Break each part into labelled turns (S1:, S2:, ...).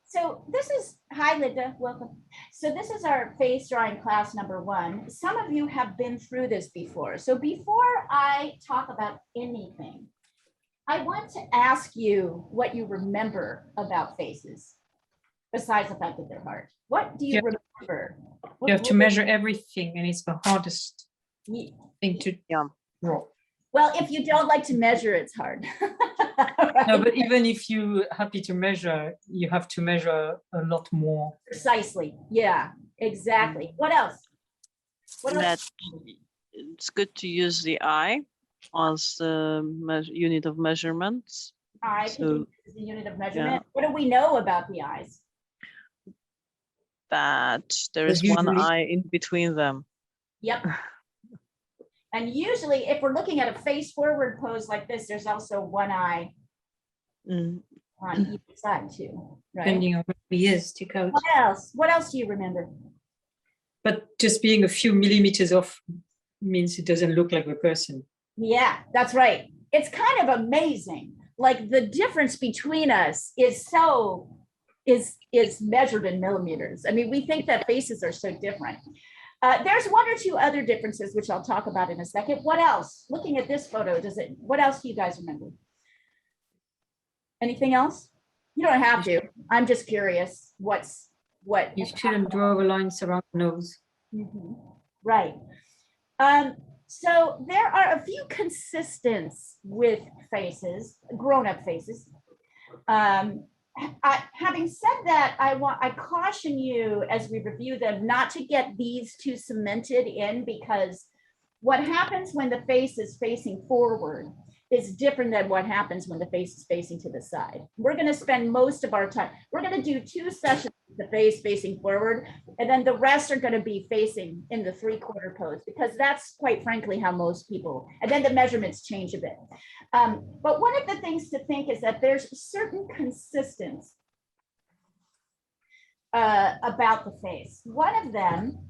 S1: So this is, hi Linda, welcome. So this is our face drawing class number 1. Some of you have been through this before. So before I talk about anything, I want to ask you what you remember about faces, besides the fact that they're hard. What do you remember?
S2: You have to measure everything, and it's the hardest thing to draw.
S1: Well, if you don't like to measure, it's hard.
S2: Right? No, but even if you're happy to measure, you have to measure a lot more.
S1: Precisely. Yeah, exactly. What else? What else?
S3: It's good to use the eye as the unit of measurements.
S1: Eye is the unit of measurement. Yeah. What do we know about the eyes?
S3: That there is one eye in between them.
S1: Yep. And usually if we're looking at a face forward pose like this, there's also one eye on each side too, right?
S2: Depending on where he is, stick out.
S1: What else? What else do you remember?
S2: But just being a few millimeters off means it doesn't look like a person.
S1: Yeah, that's right. It's kind of amazing. Like the difference between us is measured in millimeters. I mean, we think that faces are so different. There's one or two other differences, which I'll talk about in a second. What else? Looking at this photo, what else do you guys remember? Anything else? You don't have to. I'm just curious. What?
S2: You shouldn't draw lines around the nose.
S1: Mm-hmm. Right. So there are a few consistents with faces, grown-up faces. Having said that, I caution you as we review them not to get these too cemented in, because what happens when the face is facing forward is different than what happens when the face is facing to the side. We're going to spend most of our time, we're going to do 2 sessions with the face facing forward, and then the rest are going to be facing in the 3/4 pose, because that's quite frankly how most people, and then the measurements change a bit. But one of the things to think is that there's certain consistency about the face. One of them,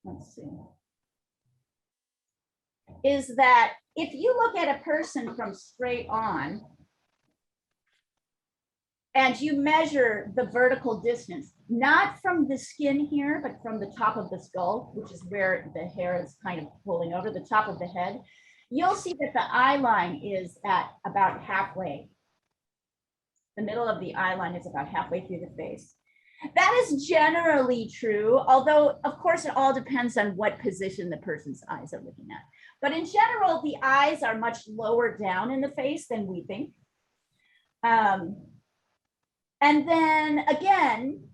S1: let's see, is that if you look at a person from straight on and you measure the vertical distance, not from the skin here, but from the top of the skull, which is where the hair is kind of pulling over the top of the head, you'll see that the eye line is at about halfway. The middle of the eye line is about halfway through the face. That is generally true, although of course it all depends on what position the person's eyes are looking at. But in general, the eyes are much lower down in the face than we think. And then again,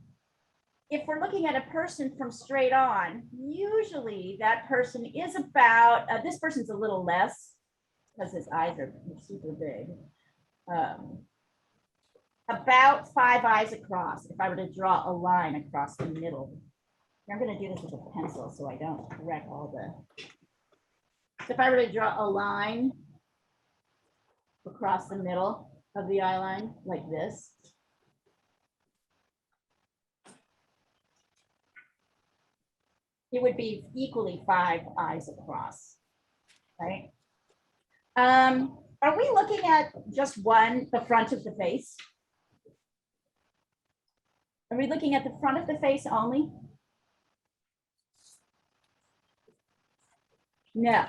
S1: if we're looking at a person from straight on, usually that person is about, this person's a little less because his eyes are super big. About 5 eyes across, if I were to draw a line across the middle. I'm going to do this with a pencil so I don't wreck all the. So if I were to draw a line across the middle of the eye line like this. It would be equally 5 eyes across, right? Are we looking at just the front of the face? Are we looking at the front of the face only? No.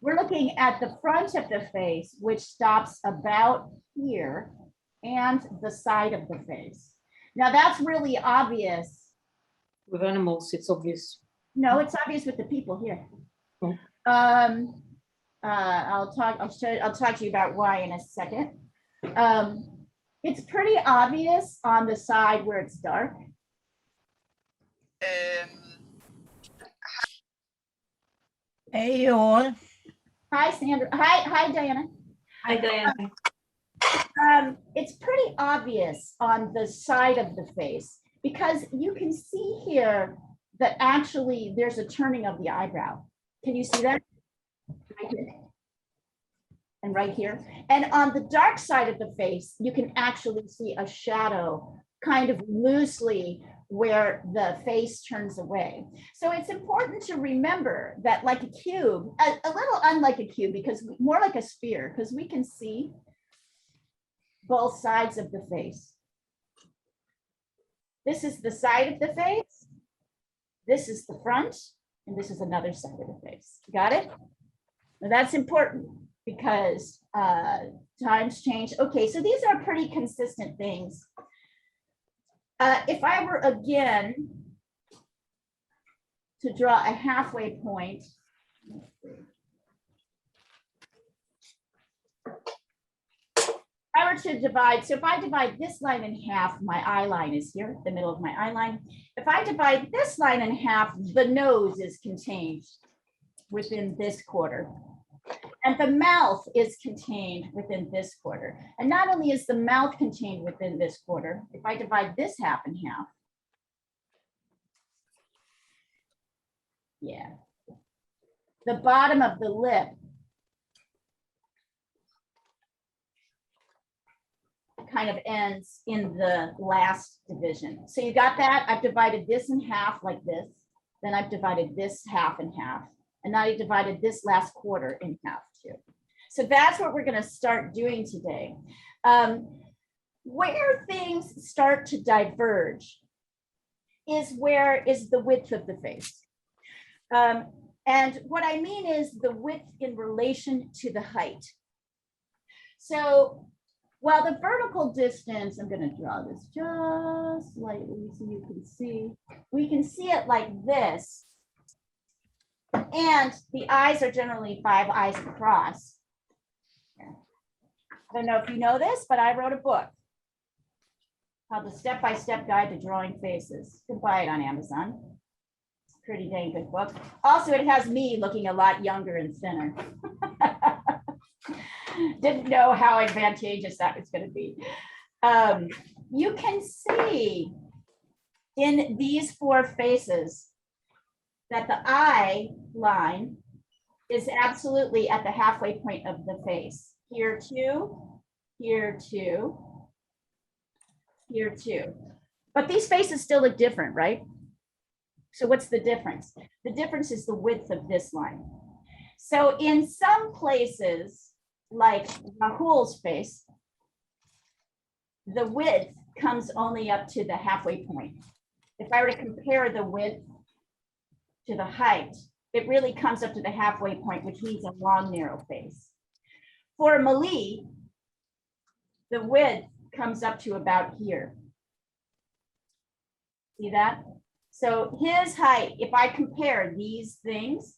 S1: We're looking at the front of the face, which stops about here, and the side of the face. Now that's really obvious.
S2: With animals, it's obvious.
S1: No, it's obvious with the people here.
S2: Oh.
S1: I'll talk to you about why in a second. It's pretty obvious on the side where it's dark.
S4: Hey all.
S1: Hi, Sandra. Hi, Diana.
S2: Hi, Diana.
S1: It's pretty obvious on the side of the face because you can see here that actually there's a turning of the eyebrow. Can you see that? Right here. And right here. And on the dark side of the face, you can actually see a shadow kind of loosely where the face turns away. So it's important to remember that like a cube, a little unlike a cube, because more like a sphere, because we can see both sides of the face. This is the side of the face. This is the front, and this is another side of the face. Got it? Now that's important because times change. Okay, so these are pretty consistent things. If I were again to draw a halfway point, I were to divide, so if I divide this line in half, my eye line is here, the middle of my eye line. If I divide this line in half, the nose is contained within this quarter. And the mouth is contained within this quarter. And not only is the mouth contained within this quarter, if I divide this half in half, yeah, the bottom of the lip kind of ends in the last division. So you got that? I've divided this in half like this. Then I've divided this half in half. And now you divided this last quarter in half too. So that's what we're going to start doing today. Where things start to diverge is where is the width of the face. And what I mean is the width in relation to the height. So while the vertical distance, I'm going to draw this just slightly so you can see, we can see it like this. And the eyes are generally 5 eyes across. I don't know if you know this, but I wrote a book called The Step-by-Step Guide to Drawing Faces. You can buy it on Amazon. It's a pretty dang good book. Also, it has me looking a lot younger and thinner. Didn't know how advantageous that was going to be. You can see in these 4 faces that the eye line is absolutely at the halfway point of the face. Here too, here too, here too. But these faces still look different, right? So what's the difference? The difference is the width of this line. So in some places, like Rahul's face, the width comes only up to the halfway point. If I were to compare the width to the height, it really comes up to the halfway point, which means a long, narrow face. For Mali, the width comes up to about here. See that? So his height, if I compare these things,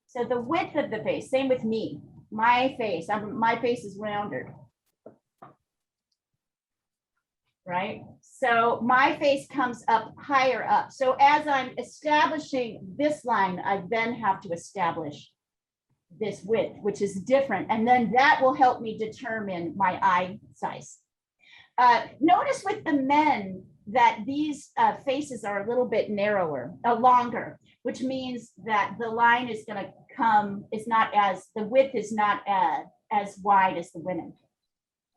S1: so the width of the face, same with me, my face is rounder. Right? So my face comes up higher up. So as I'm establishing this line, I then have to establish this width, which is different. And then that will help me determine my eye size. Notice with the men that these faces are a little bit narrower, longer, which means that the line is going to come, the width is not as wide as the women.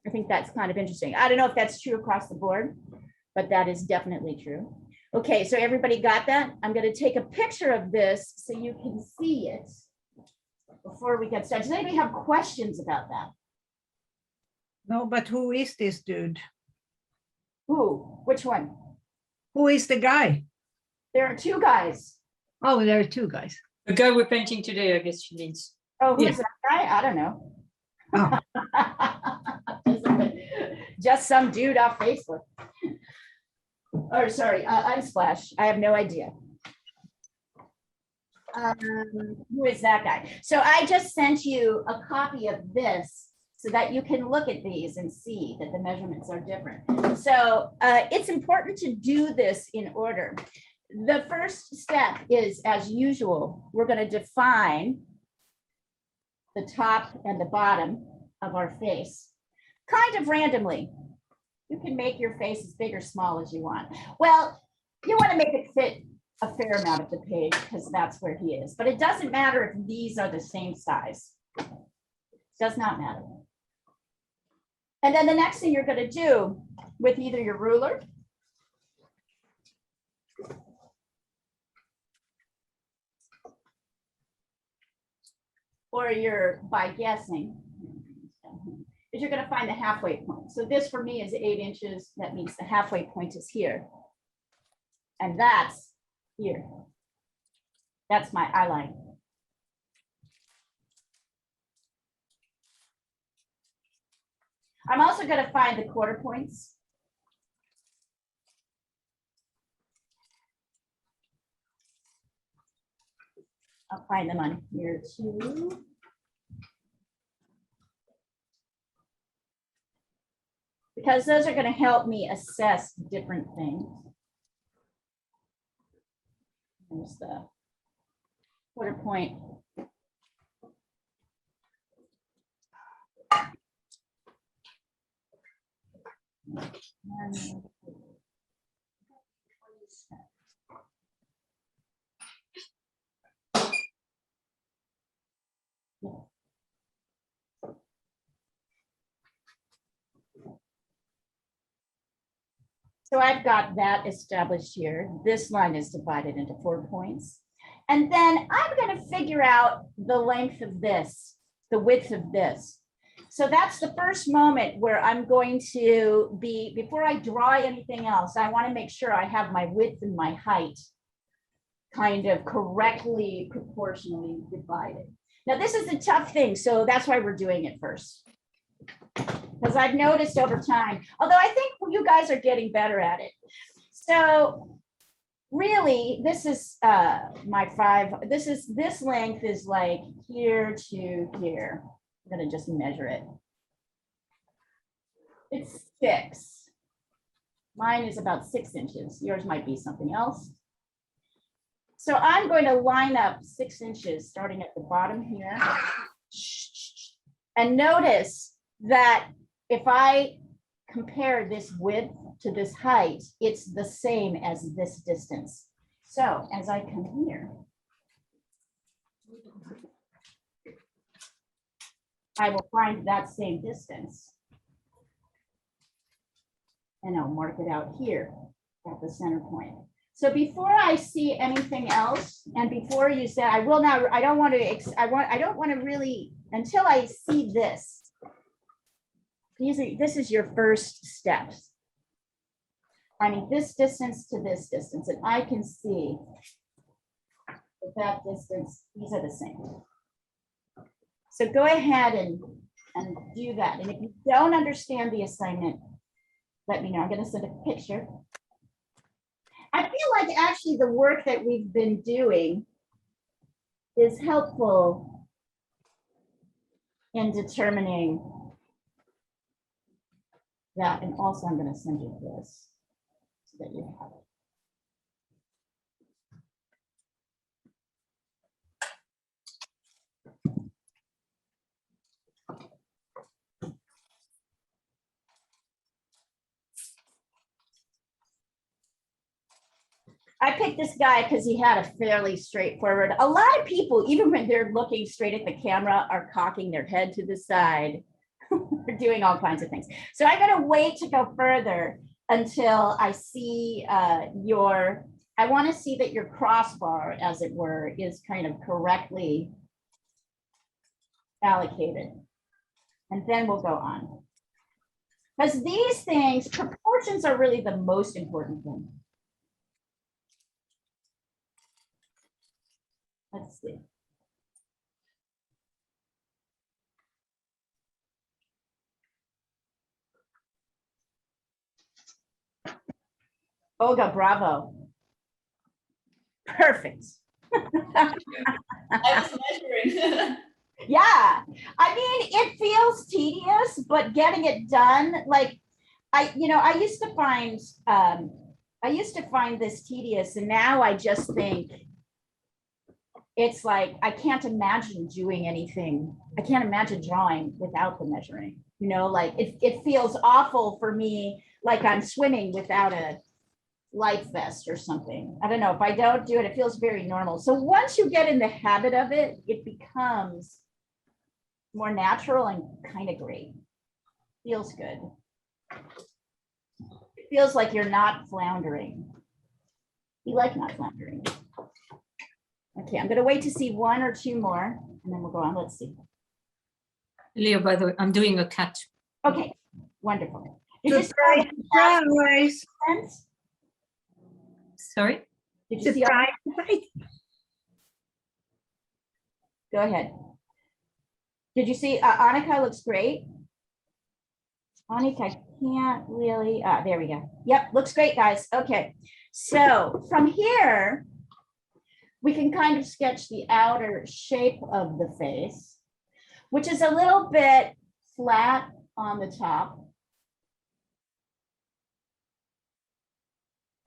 S1: I think that's kind of interesting. I don't know if that's true across the board, but that is definitely true. Okay, so everybody got that? I'm going to take a picture of this so you can see it before we get started. Does anybody have questions about that?
S4: No, but who is this dude?
S1: Who? Which one?
S4: Who is the guy?
S1: There are 2 guys.
S4: Oh, there are 2 guys.
S2: The guy we're painting today, I guess she means.
S1: Oh, who's
S4: Yeah.
S1: that guy? I don't know.
S4: Oh.
S1: Just some dude off Facebook. Or sorry, Unsplash. I have no idea. Who is that guy? So I just sent you a copy of this so that you can look at these and see that the measurements are different. So it's important to do this in order. The first step is, as usual, we're going to define the top and the bottom of our face, kind of randomly. You can make your face as big or small as you want. Well, you want to make it fit a fair amount of the page because that's where he is. But it doesn't matter if these are the same size. It does not matter. And then the next thing you're going to do with either your ruler or by guessing, is you're gonna find the halfway point. So this for me is 8 inches. That means the halfway point is here. And that's here. That's my eye line. I'm also gonna find the quarter points. I'll find them on here too. Because those are going to help me assess different things. There's the quarter point. So I've got that established here. This line is divided into 4 points. And then I'm going to figure out the length of this, the width of this. So that's the first moment where I'm going to be, before I draw anything else, I want to make sure I have my width and my height kind of correctly proportionally divided. Now, this is a tough thing, so that's why we're doing it first. Because I've noticed over time, although I think you guys are getting better at it. So really, this is my 5, this length is like here to here. I'm gonna just measure it. It's 6. Mine is about 6 inches. Yours might be something else. So I'm going to line up 6 inches starting at the bottom here. And notice that if I compare this width to this height, it's the same as this distance. So as I come here, I will find that same distance. And I'll mark it out here at the center point. So before I see anything else, and before you say, I will not, I don't want to really, until I see this. This is your first steps. Finding this distance to this distance, and I can see that distance, these are the same. So go ahead and do that. And if you don't understand the assignment, let me know. I'm going to send a picture. I feel like actually the work that we've been doing is helpful in determining that. And also I'm going to send you this so that you have it. I picked this guy because he had a fairly straightforward. A lot of people, even when they're looking straight at the camera, are cocking their head to the side. They're doing all kinds of things. So I'm going to wait to go further until I see I want to see that your crossbar, as it were, is kind of correctly allocated. And then we'll go on. Because these things, proportions are really the most important thing. Let's see. Olga, bravo. Perfect.
S5: I was measuring.
S1: Yeah, I mean, it feels tedious, but getting it done, like I used to find this tedious, and now I just think it's like I can't imagine doing anything. I can't imagine drawing without the measuring. Like it feels awful for me, like I'm swimming without a life vest or something. I don't know. If I don't do it, it feels very normal. So once you get in the habit of it, it becomes more natural and kind of great. Feels good. It feels like you're not floundering. You like not floundering. Okay, I'm going to wait to see 1 or 2 more, and then we'll go on. Let's see.
S2: Leo, by the way, I'm doing a cat
S1: Okay, wonderful. Did you see all
S4: Surprise,
S1: the
S4: surprise,
S1: accents?
S2: Sorry.
S1: Did you see all,
S4: surprise.
S1: go ahead. Did you see, Annika looks great. Annika can't really, there we go. Yep, looks great, guys. Okay, so from here, we can kind of sketch the outer shape of the face, which is a little bit flat on the top.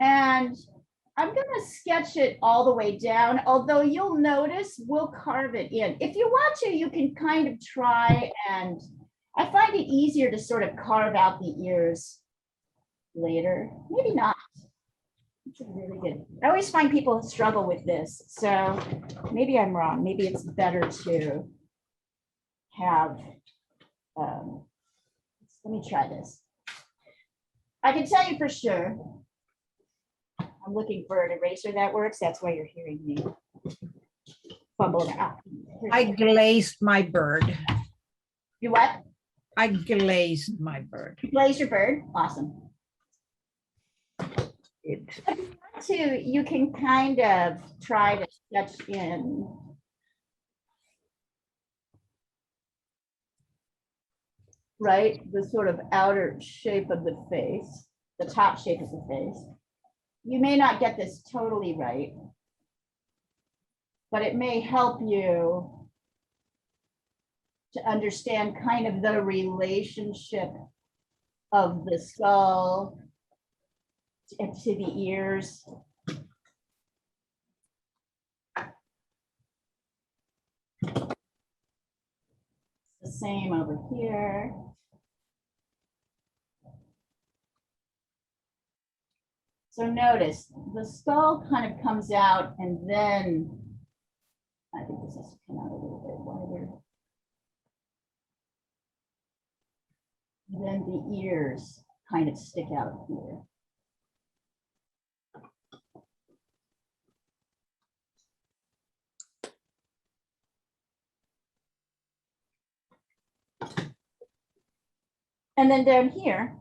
S1: And I'm gonna sketch it all the way down, although you'll notice we'll carve it in. If you want to, you can kind of try, and I find it easier to sort of carve out the ears later. Maybe not. It's really good. I always find people struggle with this, so maybe I'm wrong. Maybe it's better to have, let me try this. I can tell you for sure. I'm looking for an eraser that works. That's why you're hearing me fumble it out.
S4: I glazed my bird.
S1: You what?
S4: I glazed my bird.
S1: Glaze your bird. Awesome.
S4: It.
S1: To you can kind of try to sketch in right the sort of outer shape of the face, the top shape of the face. You may not get this totally right, but it may help you to understand kind of the relationship of the skull to the ears. The same over here. So notice the skull kind of comes out, and then I think this has to come out a little bit wider. Then the ears kind of stick out here. And then down here,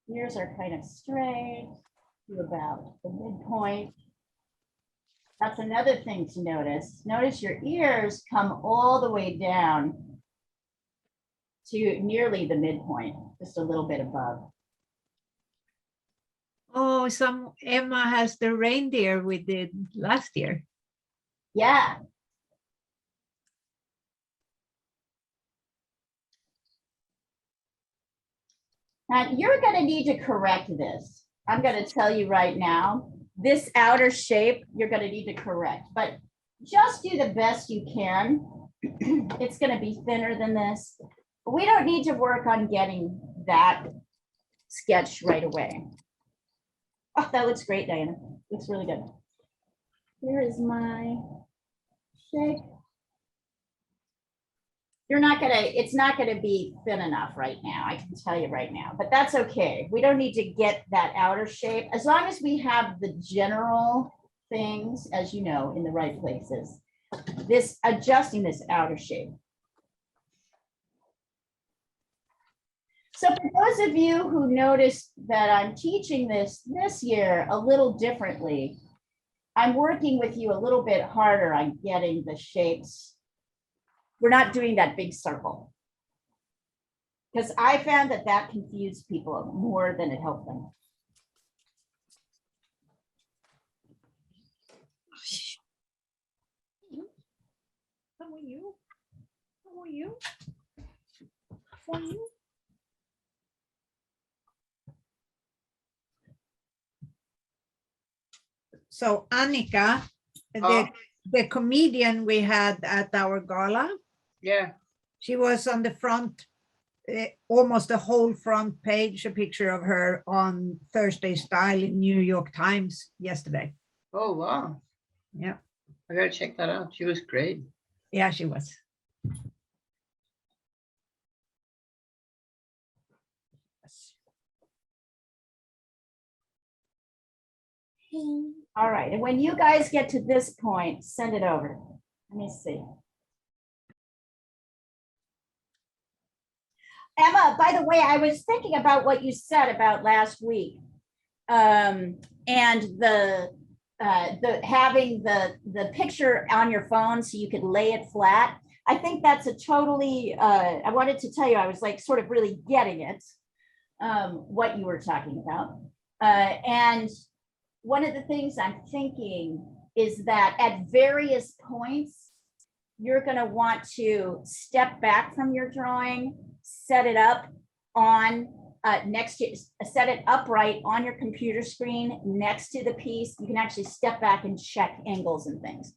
S1: ears are kind of straight to about the midpoint. That's another thing to notice. Notice your ears come all the way down to nearly the midpoint, just a little bit above.
S4: Oh, Emma has the reindeer we did last year.
S1: Yeah. Now you're going to need to correct this. I'm going to tell you right now, this outer shape, you're going to need to correct, but just do the best you can. It's going to be thinner than this. But we don't need to work on getting that sketch right away. Oh, that looks great, Diana. Looks really good. Here is my shape. It's not gonna be thin enough right now. I can tell you right now, but that's okay. We don't need to get that outer shape. As long as we have the general things, as you know, in the right places, adjusting this outer shape. So for those of you who noticed that I'm teaching this year a little differently, I'm working with you a little bit harder on getting the shapes. We're not doing that big circle, because I found that confused people more than it helped them.
S4: How are you? How are you? How are you? So Annika, the comedian we had at our gala,
S6: Yeah.
S4: she was on the front, almost the whole front page, a picture of her on Thursday Style in New York Times yesterday.
S6: Oh, wow.
S4: Yeah.
S6: I gotta check that out. She was great.
S4: Yeah, she was.
S1: All right, and when you guys get to this point, send it over. Let me see. Emma, by the way, I was thinking about what you said about last week. And the having the picture on your phone so you could lay it flat. I think that's a totally, I wanted to tell you, I was like sort of really getting it, what you were talking about. And one of the things I'm thinking is that at various points, you're going to want to step back from your drawing, set it up on next to, set it upright on your computer screen next to the piece. You can actually step back and check angles and things.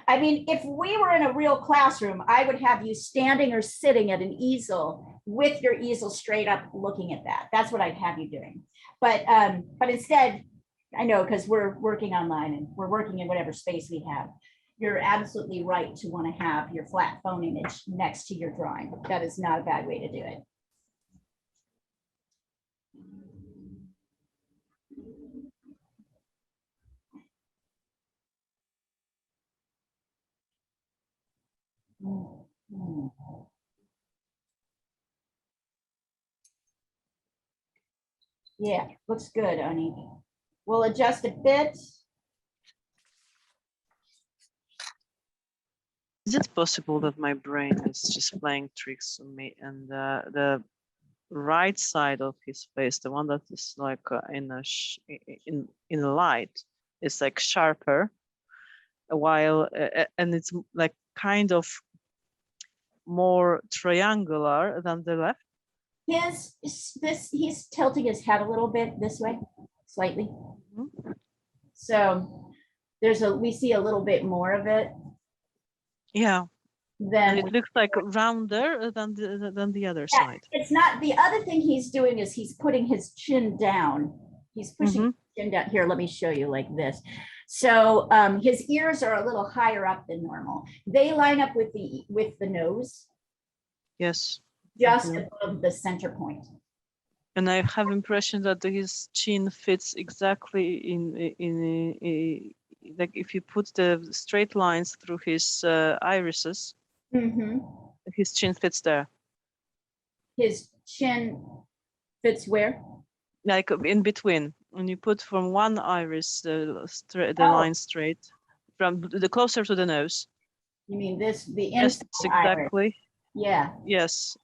S1: I mean, if we were in a real classroom, I would have you standing or sitting at an easel with your easel straight up looking at that. That's what I'd have you doing. But instead, I know, because we're working online and we're working in whatever space we have. You're absolutely right to want to have your flat phone image next to your drawing. That is not a bad way to do it. Yeah, looks good, Oni. We'll adjust a bit.
S3: Is it possible that my brain is just playing tricks on me, and the right side of his face, the one that is like in light, is like sharper, while and it's like kind of more triangular than the left?
S1: He's tilting his head a little bit this way, slightly.
S3: Mhm.
S1: So we see a little bit more of it.
S3: Yeah, and
S1: Then
S3: it looks like rounder than the other
S1: yeah,
S3: side.
S1: it's not. The other thing he's doing is he's putting his chin down. He's pushing his chin down. Here, let me show you like this. So his ears are a little higher up than normal. They line up with the nose,
S3: Yes.
S1: just above the center point.
S3: And I have impression that his chin fits exactly in like if you put the straight lines through his irises, his chin fits there.
S1: His chin fits where?
S3: Like in between, when you put from one iris the line straight from the closer to the nose.
S1: You mean this, the
S3: Yes,
S1: inside iris?
S3: exactly.
S1: Yeah.
S3: Yes,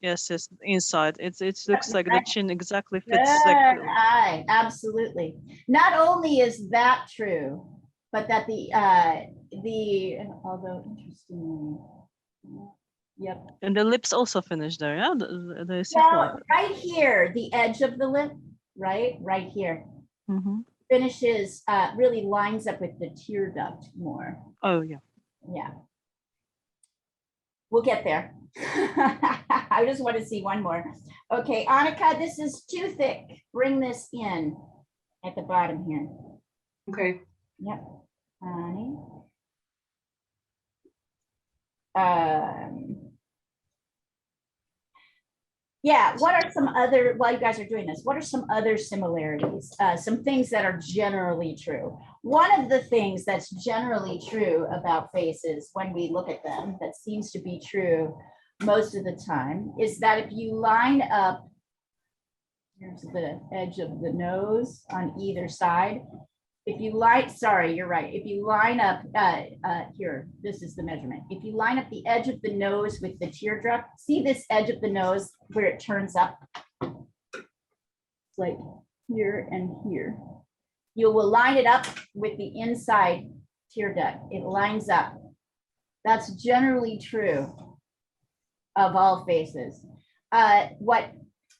S3: inside. It looks like the chin exactly fits.
S1: Good
S3: Like,
S1: eye, absolutely. Not only is that true, but that although interestingly, yep.
S3: and the lips also finish there. Yeah,
S1: Well, right here, the edge of the lip, right here, finishes, really lines up with the tear duct more.
S3: Oh yeah.
S1: Yeah. We'll get there. I just want to see one more. Okay, Annika, this is too thick. Bring this in at the bottom here.
S6: Okay.
S1: Yep. Yeah, what are some other, while you guys are doing this, what are some other similarities? Some things that are generally true. One of the things that's generally true about faces when we look at them, that seems to be true most of the time, is that if you line up, here's the edge of the nose on either side. If you sorry, you're right. If you line up, here, this is the measurement. If you line up the edge of the nose with the teardrop, see this edge of the nose where it turns up? It's like here and here. You will line it up with the inside tear duct. It lines up. That's generally true of all faces. What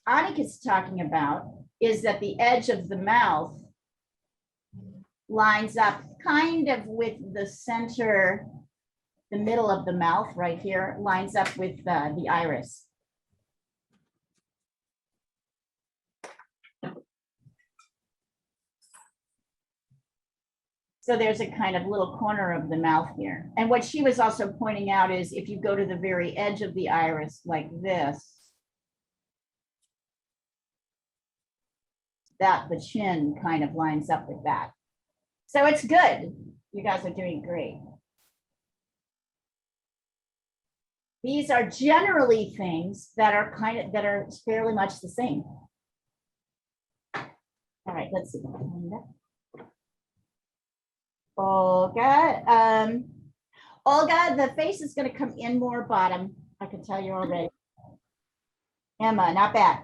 S1: Annika's talking about is that the edge of the mouth lines up kind of with the center, the middle of the mouth right here, lines up with the iris. So there's a kind of little corner of the mouth here. And what she was also pointing out is if you go to the very edge of the iris like this, that the chin kind of lines up with that. So it's good. You guys are doing great. These are generally things that are that are fairly much the same. All right, let's see. Olga, Olga, the face is going to come in more bottom. I can tell you already. Emma, not bad.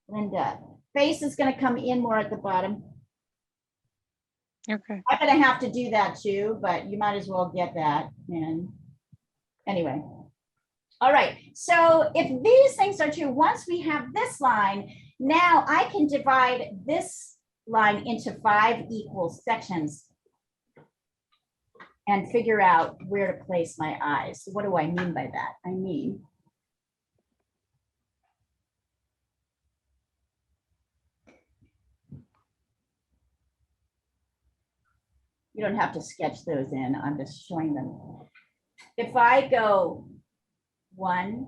S1: Linda, face is going to come in more at the bottom.
S3: Okay.
S1: I'm going to have to do that too, but you might as well get that. And anyway. All right. So if these things are true, once we have this line, now I can divide this line into 5 equal sections and figure out where to place my eyes. What do I mean by that? I mean, you don't have to sketch those in. I'm just showing them. If I go 1,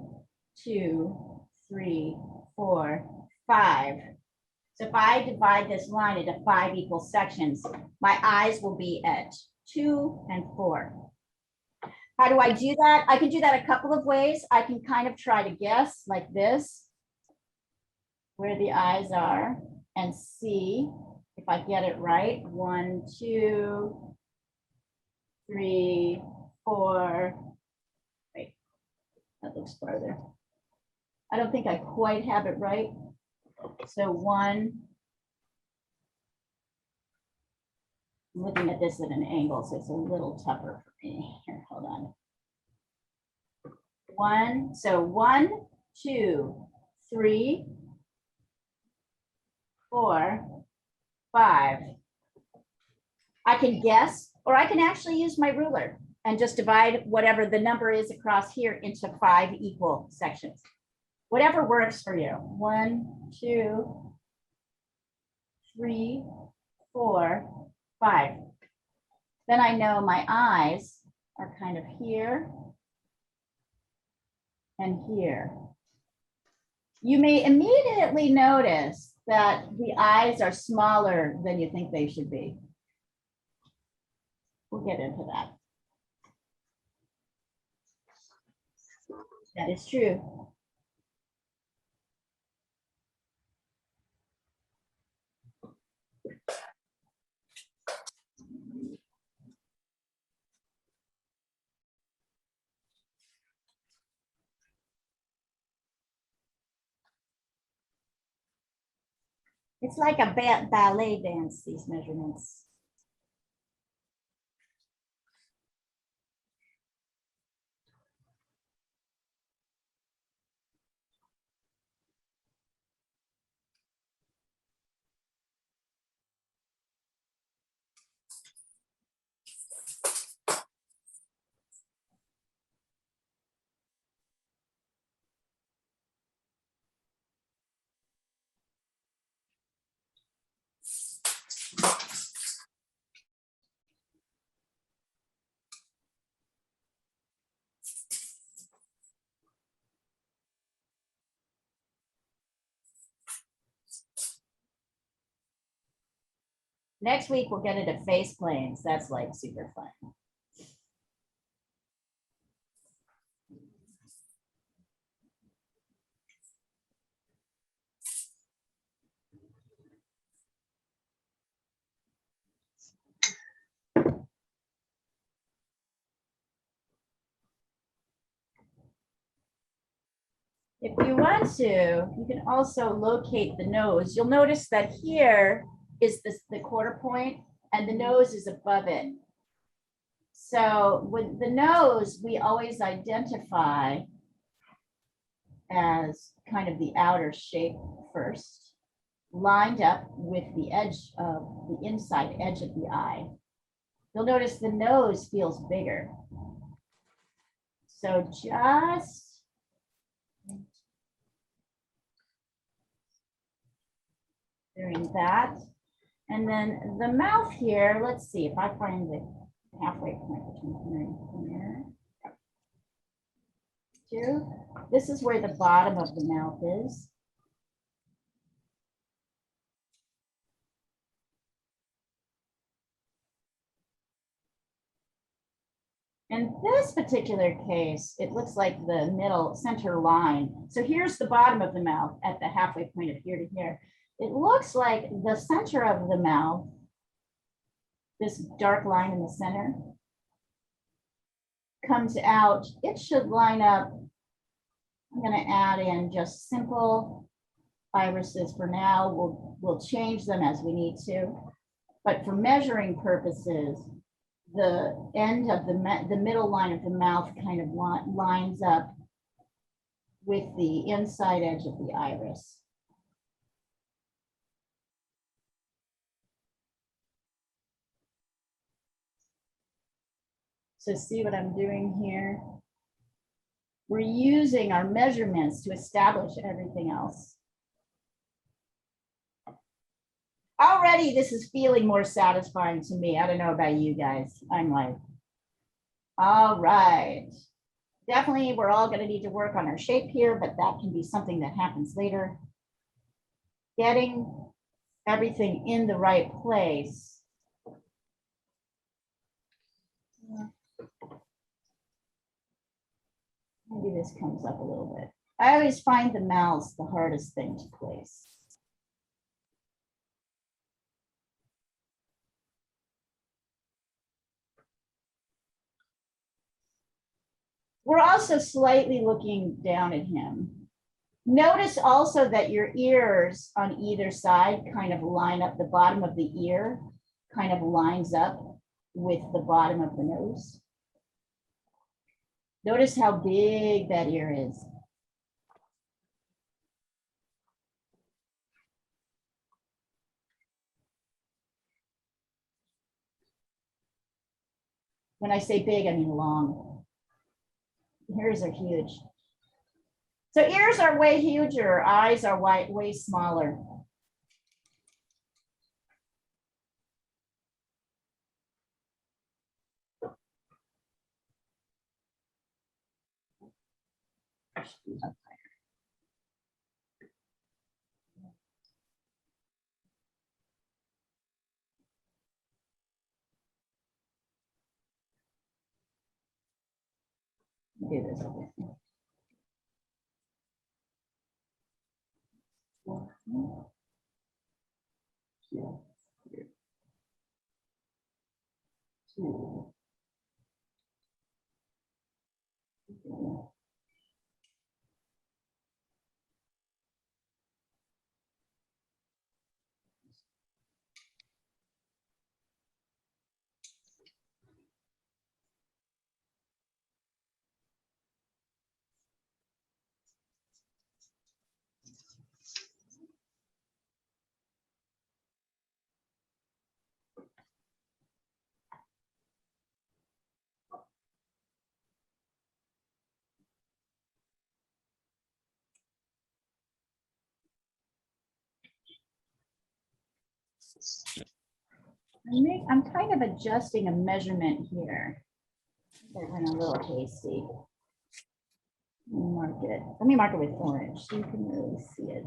S1: 2, 3, 4, 5. So if I divide this line into 5 equal sections, my eyes will be at 2 and 4. How do I do that? I can do that a couple of ways. I can kind of try to guess like this, where the eyes are, and see if I get it right. 1, 2, 3, 4. Wait, that looks farther. I don't think I quite have it right. So 1, I'm looking at this at an angle, so it's a little tougher for me. Here, hold on. 1, so 1, 2, 3, 4, 5. I can guess, or I can actually use my ruler and just divide whatever the number is across here into 5 equal sections. Whatever works for you. 1, 2, 3, 4, 5. Then I know my eyes are kind of here and here. You may immediately notice that the eyes are smaller than you think they should be. We'll get into that. That is true. It's like a ballet dance, these measurements. Next week, we'll get into face planes. That's like super fun. If you want to, you can also locate the nose. You'll notice that here is the quarter point and the nose is above it. So with the nose, we always identify as kind of the outer shape first, lined up with the edge of the inside edge of the eye. You'll notice the nose feels bigger. So just doing that. And then the mouth here, let's see if I find the halfway point between here and here. 2. This is where the bottom of the mouth is. In this particular case, it looks like the middle center line. So here's the bottom of the mouth at the halfway point of here to here. It looks like the center of the mouth, this dark line in the center, comes out. It should line up. I'm going to add in just simple irises for now. We'll change them as we need to. But for measuring purposes, the end of the middle line of the mouth kind of lines up with the inside edge of the iris. So see what I'm doing here? We're using our measurements to establish everything else. Already, this is feeling more satisfying to me. I don't know about you guys. I'm like, all right. Definitely, we're all going to need to work on our shape here, but that can be something that happens later. Getting everything in the right place. Maybe this comes up a little bit. I always find the mouths the hardest thing to place. We're also slightly looking down at him. Notice also that your ears on either side kind of line up, the bottom of the ear kind of lines up with the bottom of the nose. Notice how big that ear is. When I say big, I mean long. Ears are huge. So ears are way huger, eyes are way smaller. Do this again. I'm kind of adjusting a measurement here. That went a little hasty. Mark it. Let me mark it with orange so you can really see it.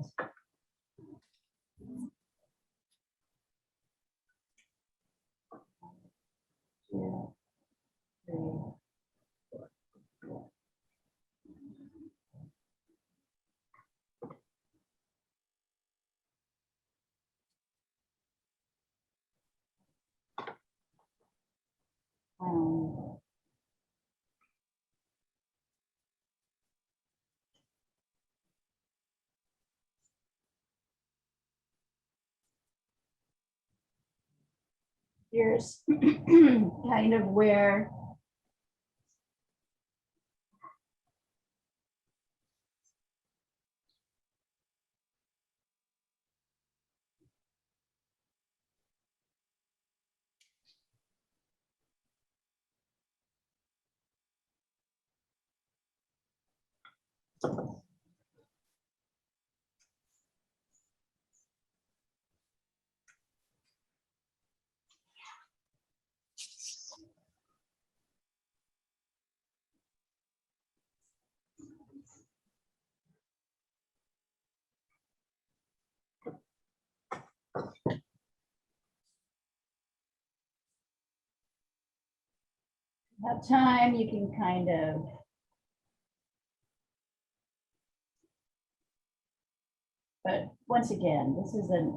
S1: Two, three, four. Um, here's kind of where Have time, you can kind of. But once again,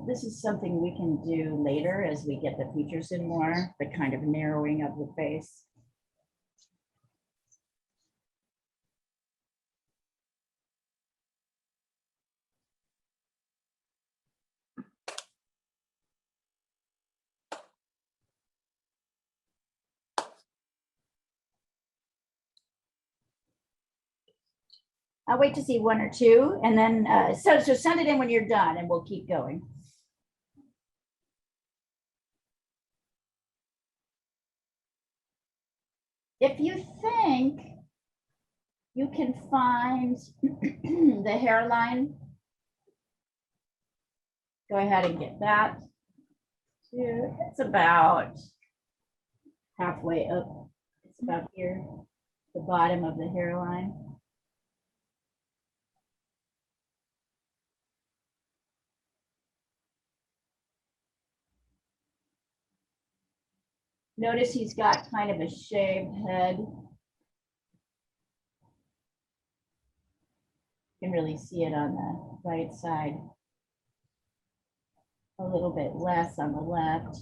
S1: this is something we can do later as we get the features in more, the kind of narrowing of the face. I'll wait to see one or two, and then so send it in when you're done, and we'll keep going. If you think you can find the hairline, go ahead and get that. It's about halfway up. It's about here, the bottom of the hairline. Notice he's got kind of a shaved head. You can really see it on the right side. A little bit less on the left.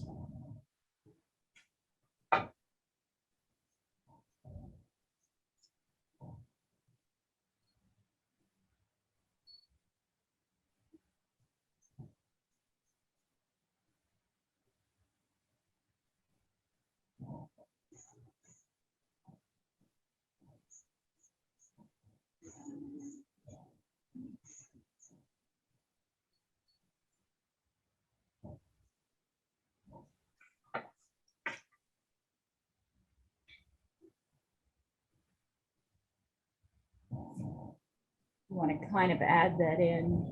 S1: You want to kind of add that in.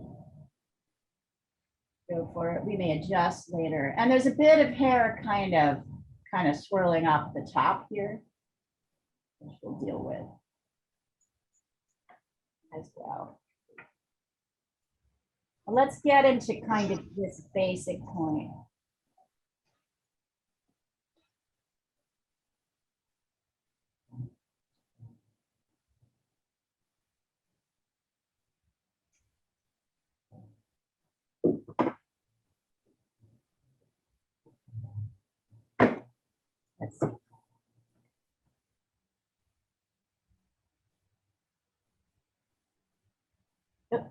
S1: Go for it. We may adjust later. And there's a bit of hair kind of swirling off the top here, which we'll deal with as well. Let's get into kind of this basic point. Let's see. Oh,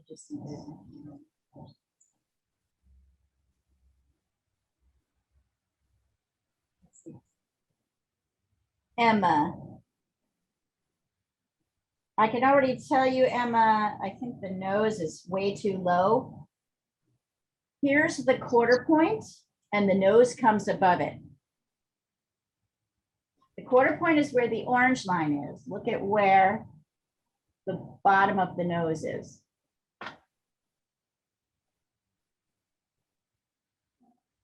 S1: just Emma. I can already tell you, Emma, I think the nose is way too low. Here's the quarter point, and the nose comes above it. The quarter point is where the orange line is. Look at where the bottom of the nose is.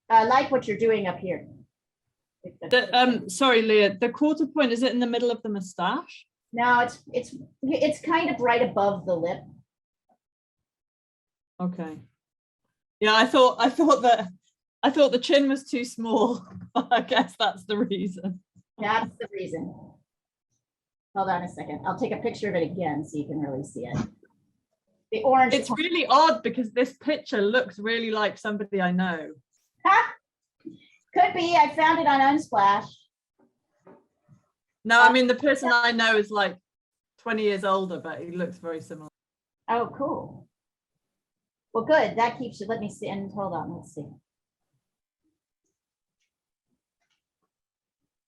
S1: I like what you're doing up here.
S7: Sorry, Leah, the quarter point, is it in the middle of the mustache?
S1: No, it's kind of right above the lip.
S7: Okay. Yeah, I thought the chin was too small. I guess that's the reason.
S1: That's the reason. Hold on a second. I'll take a picture of it again so you can really see it. The orange.
S7: It's really odd because this picture looks really like somebody I know.
S1: Ha! Could be. I found it on Unsplash.
S7: No, I mean, the person I know is like 20 years older, but he looks very similar.
S1: Oh, cool. Well, good. That keeps you. Let me see. And hold on. Let's see.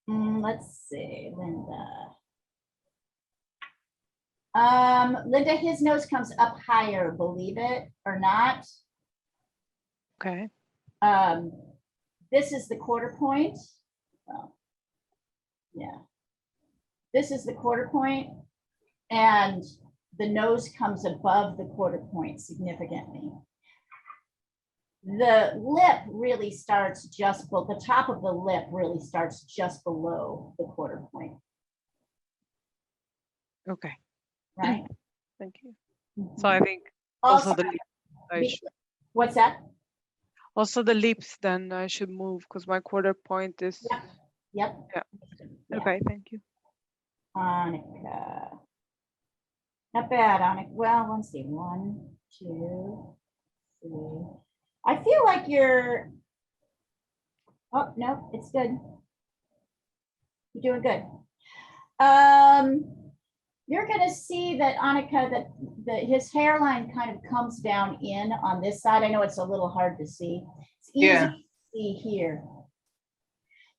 S1: Let's see, Linda. Linda, his nose comes up higher, believe it or not.
S3: Okay.
S1: This is the quarter point. Oh, yeah. This is the quarter point, and the nose comes above the quarter point significantly. The lip really starts just below, the top of the lip really starts just below the quarter point.
S3: Okay.
S1: Right?
S3: Thank you. So I think also the lips,
S1: what's that?
S3: also the lips then I should move because my quarter point is.
S1: Yep.
S3: Yeah. Okay, thank you.
S1: Annika. Not bad, Annika. Well, let's see. 1, 2, 3. I feel like you're. Oh, no, it's good. You're doing good. You're going to see that Annika, that his hairline kind of comes down in on this side. I know it's a little hard to see. It's easy
S6: Yeah.
S1: to see here.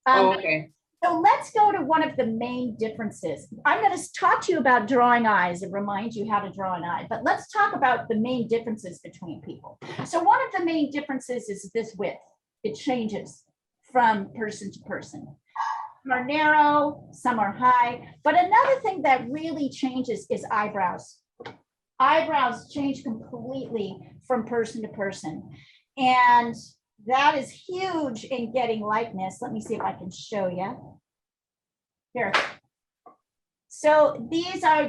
S6: Oh, okay.
S1: So let's go to one of the main differences. I'm going to talk to you about drawing eyes and remind you how to draw an eye, but let's talk about the main differences between people. So one of the main differences is this width. It changes from person to person. Some are narrow, some are high, but another thing that really changes is eyebrows. Eyebrows change completely from person to person. And that is huge in getting likeness. Let me see if I can show you. Here. So these are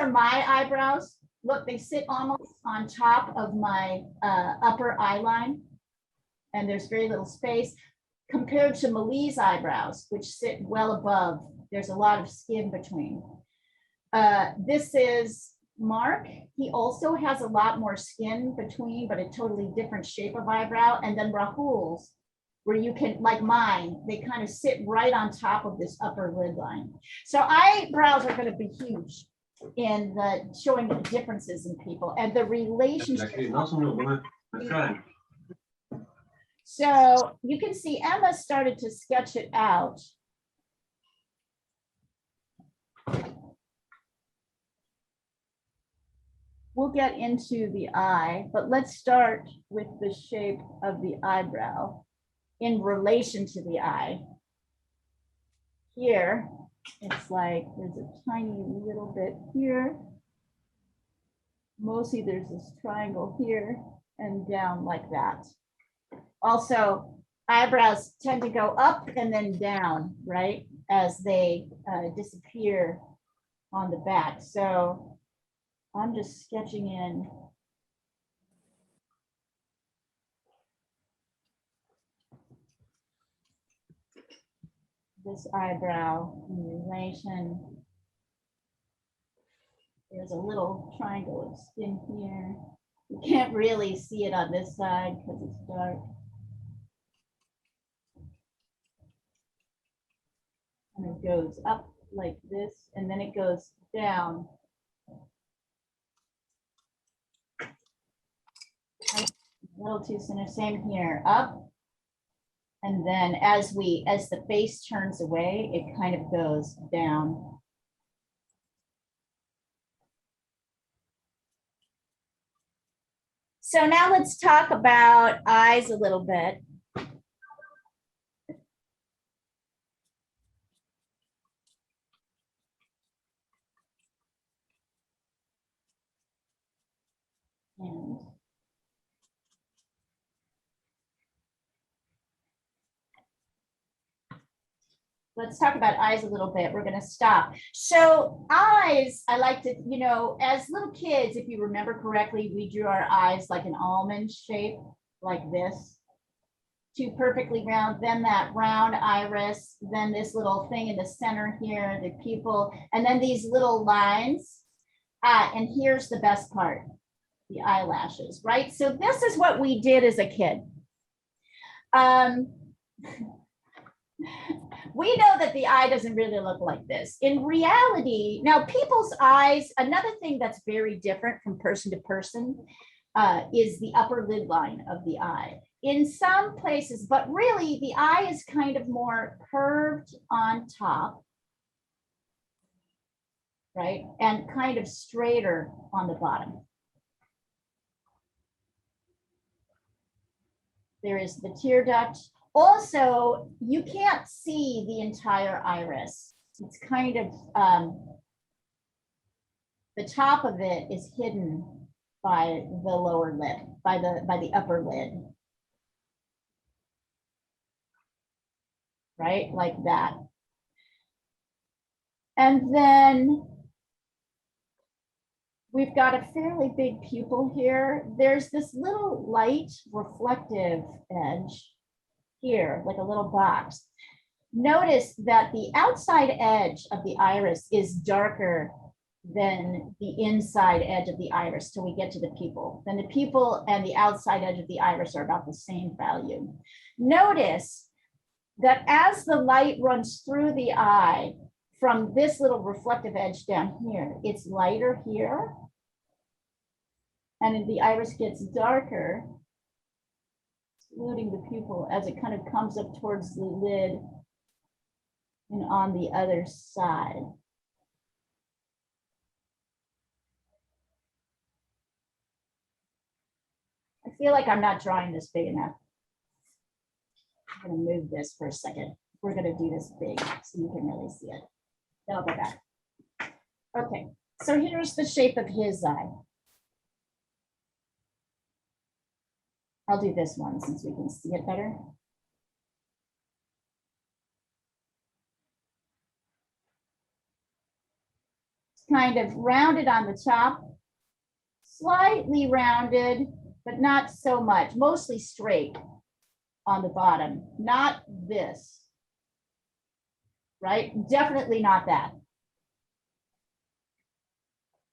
S1: my eyebrows. Look, they sit almost on top of my upper eye line, and there's very little space compared to Malie's eyebrows, which sit well above. There's a lot of skin between. This is Mark. He also has a lot more skin between, but a totally different shape of eyebrow. And then Rahul's, where you can, like mine, they kind of sit right on top of this upper lid line. So eyebrows are going to be huge in the showing the differences in people and the relationship. So you can see Emma started to sketch it out. We'll get into the eye, but let's start with the shape of the eyebrow in relation to the eye. Here, it's like there's a tiny little bit here. Mostly there's this triangle here and down like that. Also, eyebrows tend to go up and then down, right, as they disappear on the back. So I'm just sketching in this eyebrow in relation. There's a little triangle of skin here. You can't really see it on this side because it's dark. And it goes up like this, and then it goes down. A little too center, same here, up. And then as the face turns away, it kind of goes down. So now let's talk about eyes a little bit. And let's talk about eyes a little bit. We're going to stop. So eyes, I like to, you know, as little kids, if you remember correctly, we drew our eyes like an almond shape, like this. Two perfectly round, then that round iris, then this little thing in the center here, the pupil, and then these little lines. And here's the best part, the eyelashes, right? So this is what we did as a kid. We know that the eye doesn't really look like this. In reality, now people's eyes, another thing that's very different from person to person is the upper lid line of the eye. In some places, but really the eye is kind of more curved on top, right? And kind of straighter on the bottom. There is the tear duct. Also, you can't see the entire iris. It's kind of, the top of it is hidden by the lower lid, by the upper lid. Right, like that. And then we've got a fairly big pupil here. There's this little light reflective edge here, like a little box. notice that the outside edge of the iris is darker than the inside edge of the iris till we get to the pupil. Then the pupil and the outside edge of the iris are about the same value. Notice that as the light runs through the eye from this little reflective edge down here, it's lighter here. And the iris gets darker, excluding the pupil as it kind of comes up towards the lid and on the other side. I feel like I'm not drawing this big enough. I'm gonna move this for a second. We're gonna do this big so you can really see it. Then I'll go back. Okay, so here's the shape of his eye. I'll do this one since we can see it better. It's kind of rounded on the top, slightly rounded, but not so much, mostly straight on the bottom, not this, right? Definitely not that.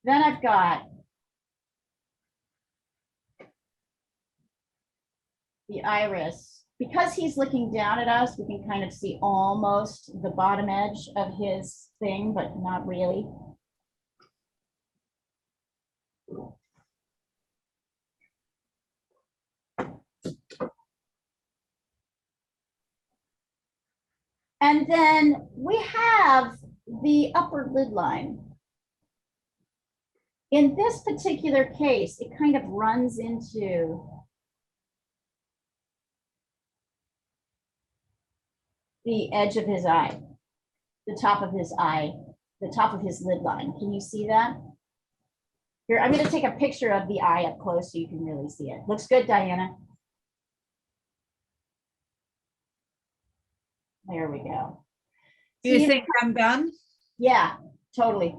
S1: Then I've got the iris. Because he's looking down at us, we can kind of see almost the bottom edge of his thing, but not really. And then we have the upper lid line. In this particular case, it kind of runs into the edge of his eye, the top of his eye, the top of his lid line. Can you see that? Here, I'm going to take a picture of the eye up close so you can really see it. Looks good, Diana. There we go.
S4: Do you
S1: See,
S4: think I'm done?
S1: yeah, totally.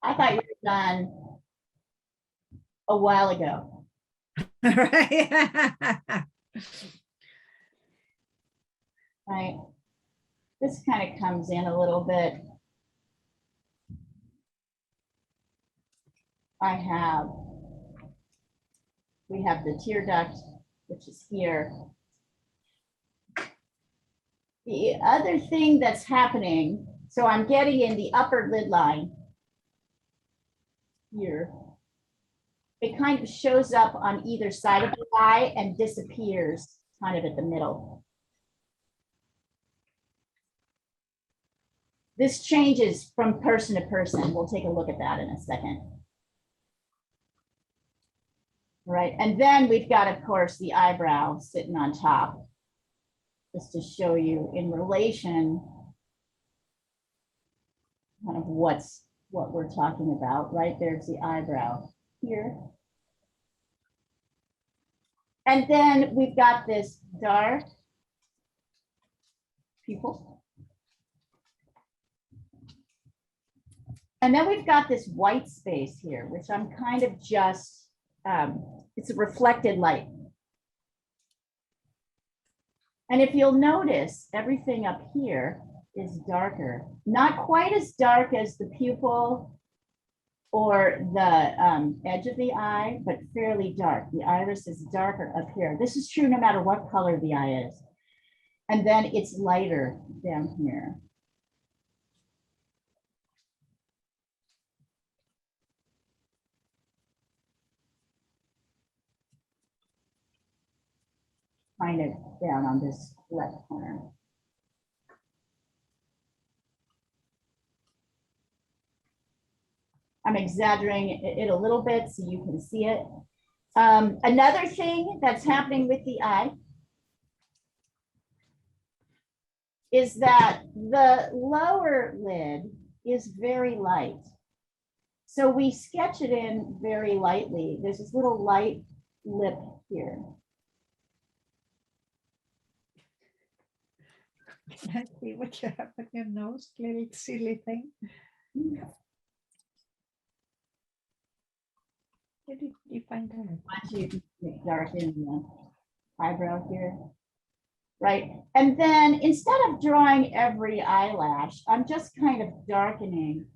S1: I thought you were done a while ago. Right? This kind of comes in a little bit. We have the tear duct, which is here. The other thing that's happening, so I'm getting in the upper lid line here. It kind of shows up on either side of the eye and disappears kind of at the middle. This changes from person to person. We'll take a look at that in a second. Right, and then we've got, of course, the eyebrow sitting on top, just to show you in relation kind of what we're talking about. Right, there's the eyebrow here. And then we've got this dark pupil. And then we've got this white space here, which I'm kind of just, it's a reflected light. And if you'll notice, everything up here is darker, not quite as dark as the pupil or the edge of the eye, but fairly dark. The iris is darker up here. This is true no matter what color the eye is. And then it's lighter down here. Kind of down on this left corner. I'm exaggerating it a little bit so you can see it. Another thing that's happening with the eye is that the lower lid is very light. So we sketch it in very lightly. There's this little light lip here.
S4: I see what you have on your nose, little silly thing. Where did you find that?
S1: Once you darken the eyebrow here, right? And then instead of drawing every eyelash, I'm just kind of darkening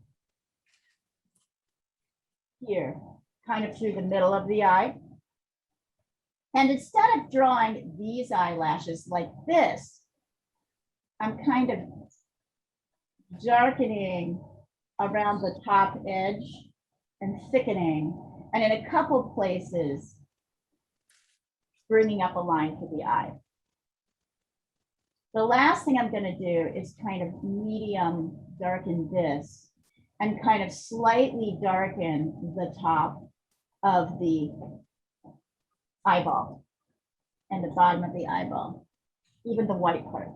S1: here, kind of through the middle of the eye. And instead of drawing these eyelashes like this, I'm kind of darkening around the top edge and thickening. And in a couple places, bringing up a line for the eye. The last thing I'm going to do is kind of medium darken this and kind of slightly darken the top of the eyeball and the bottom of the eyeball, even the white part.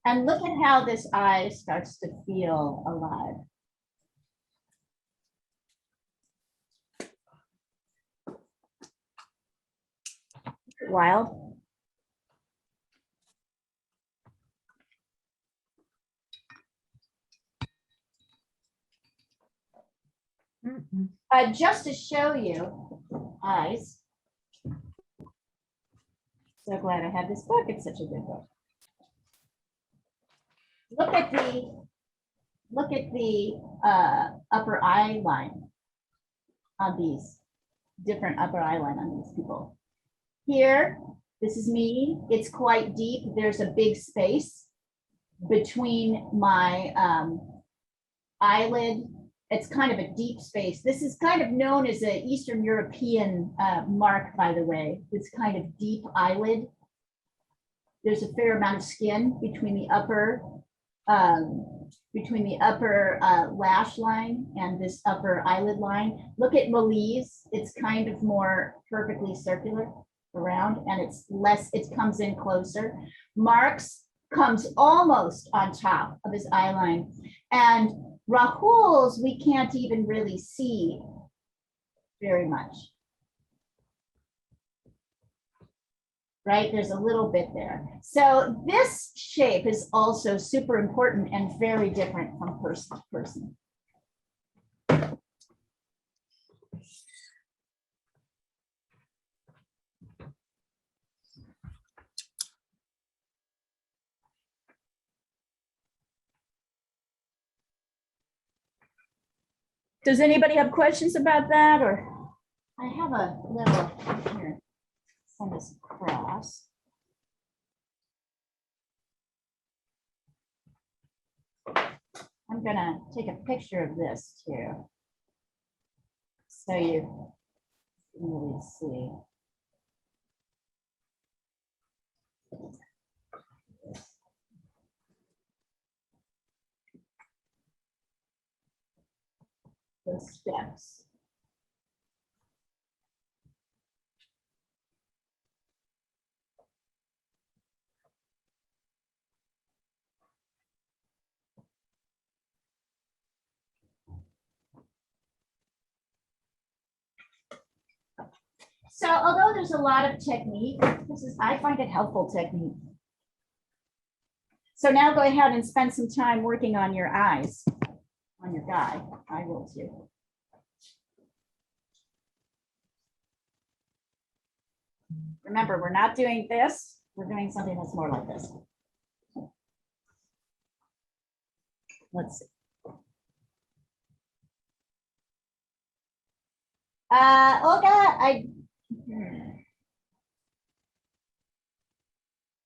S1: And look at how this eye starts to feel alive. Wild. Just to show you eyes. So glad I have this book. It's such a good book. Look at the upper eye line on these different upper eye line on these people. Here, this is me. It's quite deep. There's a big space between my eyelid. It's kind of a deep space. This is kind of known as an Eastern European mark, by the way. This kind of deep eyelid. There's a fair amount of skin between the upper lash line and this upper eyelid line. Look at Malise. It's kind of more perfectly circular around, and it's less, it comes in closer. Mark's comes almost on top of his eye line. And Rahul's, we can't even really see very much. Right, there's a little bit there. So this shape is also super important and very different from person to person. Does anybody have questions about that? Or I have a little here. Send this across. I'm gonna take a picture of this too, so you can really see. The steps. So although there's a lot of technique, I find it helpful technique. So now go ahead and spend some time working on your eyes, on your guy. I will too. Remember, we're not doing this. We're doing something that's more like this. Let's see. Olga,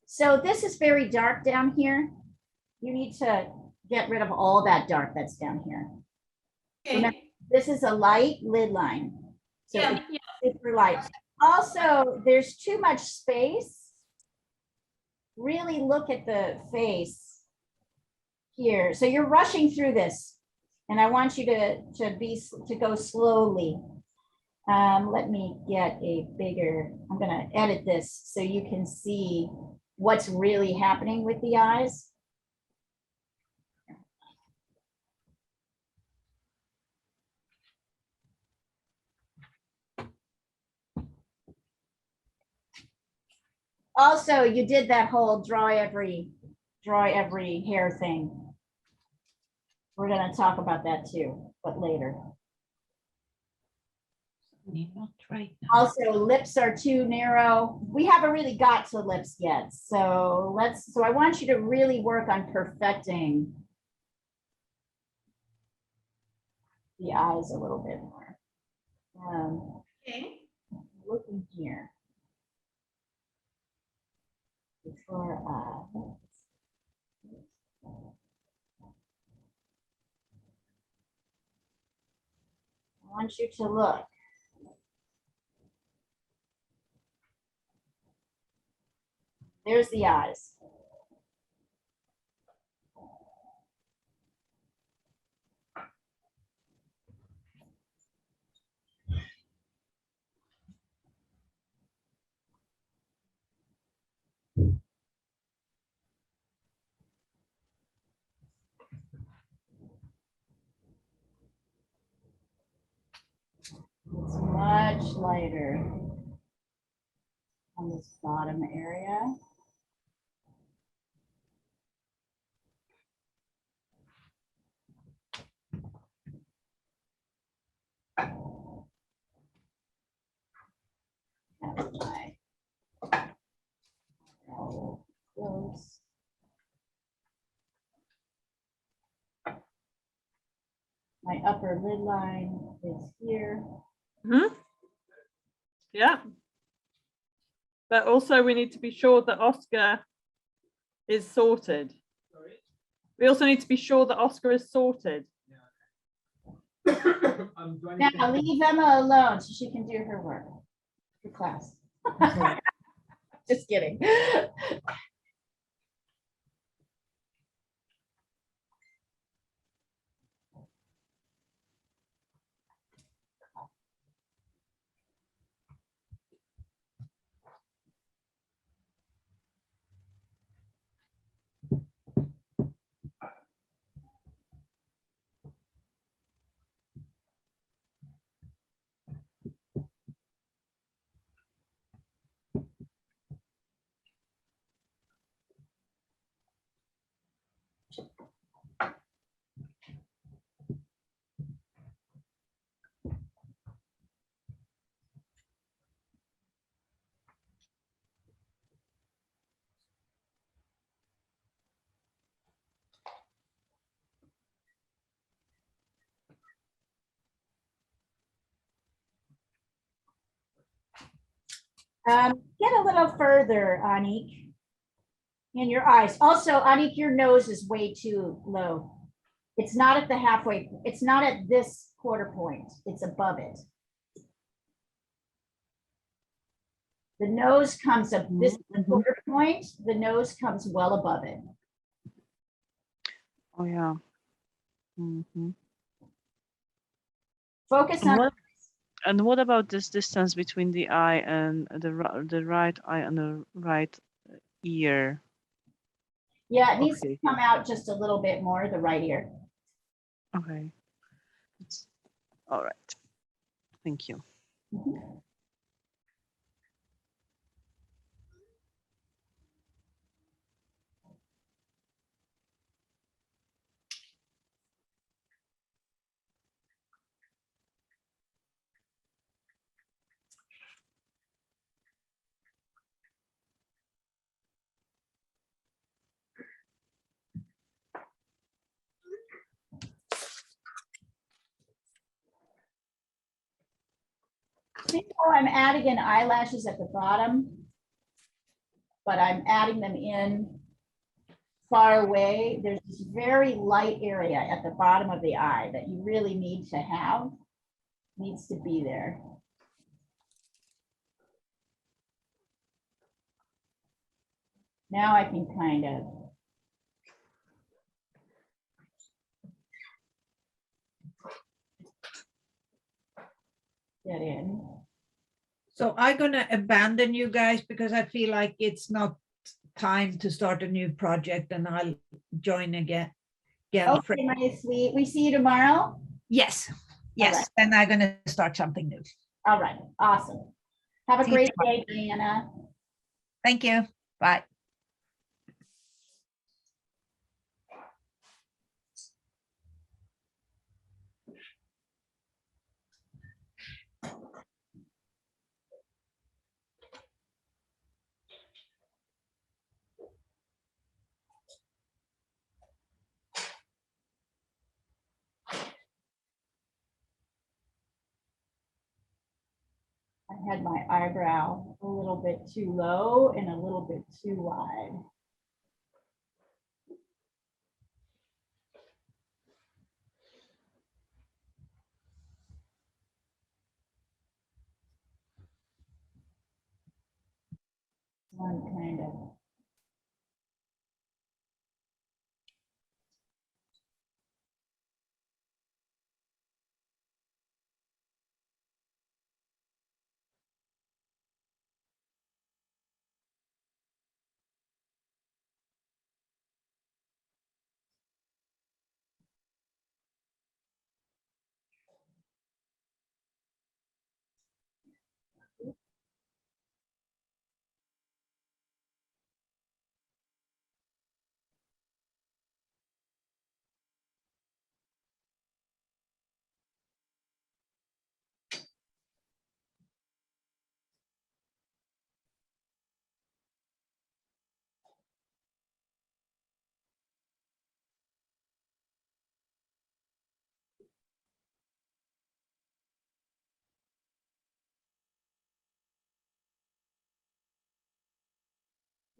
S1: so this is very dark down here. You need to get rid of all that dark that's down here.
S5: Okay.
S1: Remember, this is a light lid line. So
S5: Yeah,
S1: it's super light. Also, there's too much space. Really look at the face here. So you're rushing through this, and I want you to go slowly. Let me get a bigger, I'm gonna edit this so you can see what's really happening with the eyes. Also, you did that whole draw every hair thing. We're gonna talk about that too, but later.
S4: Not right now.
S1: Also, lips are too narrow. We haven't really got to lips yet. So I want you to really work on perfecting the eyes a little bit more.
S5: Okay.
S1: Looking here. Before I want you to look. There's the eyes. It's much lighter on this bottom area. That's my close. My upper lid line is here.
S7: Yeah. But also we need to be sure that Oscar is sorted. We also need to be sure that Oscar is sorted.
S1: Now leave Emma alone so she can do her work for class. Just kidding. Get a little further, Anik, in your eyes. Also, Anik, your nose is way too low. It's not at the halfway, it's not at this quarter point, it's above it. The nose comes up, this is the quarter point, the nose comes well above it.
S3: Oh yeah. Mhm.
S1: Focus on,
S3: And what about this distance between the eye and the right eye and the right ear?
S1: yeah, it needs to
S3: Okay.
S1: come out just a little bit more, the right ear.
S3: Okay. All right. Thank you.
S1: See how I'm adding in eyelashes at the bottom, but I'm adding them in far away. There's this very light area at the bottom of the eye that you really need to have, needs to be there. Now I can kind of get in.
S4: So I'm gonna abandon you guys because I feel like it's not time to start a new project, and I'll join again.
S1: Okay, my sweet. We see you tomorrow.
S4: Yes, yes.
S1: right.
S4: Then I'm gonna start something new.
S1: All right, awesome. Have a
S4: See you
S1: great day, Diana.
S4: Thank you. Bye.
S1: I had my eyebrow a little bit too low and a little bit too wide. One kind of.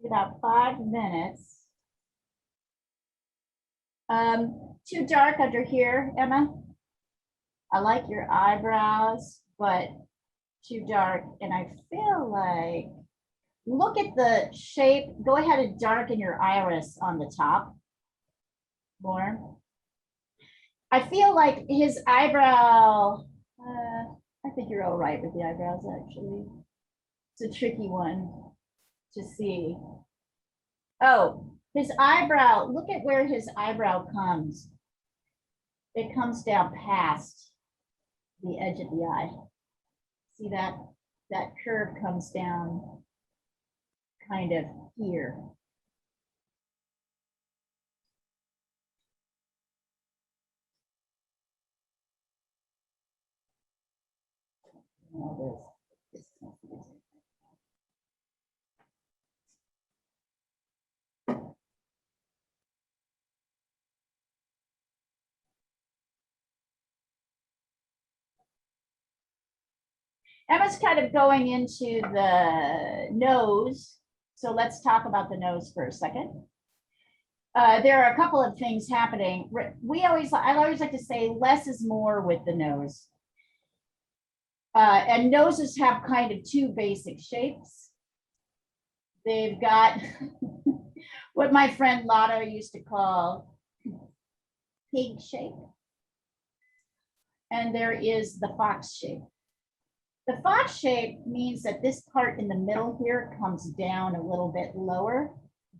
S1: About 5 minutes. Too dark under here, Emma. I like your eyebrows, but too dark. And I feel like, look at the shape. Go ahead and darken your iris on the top more. I feel like his eyebrow, I think you're all right with the eyebrows, actually. It's a tricky one to see. Oh, his eyebrow, look at where his eyebrow comes. It comes down past the edge of the eye. See that? That curve comes down kind of here. Emma's kind of going into the nose. So let's talk about the nose for a second. There are a couple of things happening. I always like to say less is more with the nose. And noses have kind of two basic shapes. They've got what my friend Lotto used to call pig shape. And there is the fox shape. The fox shape means that this part in the middle here comes down a little bit lower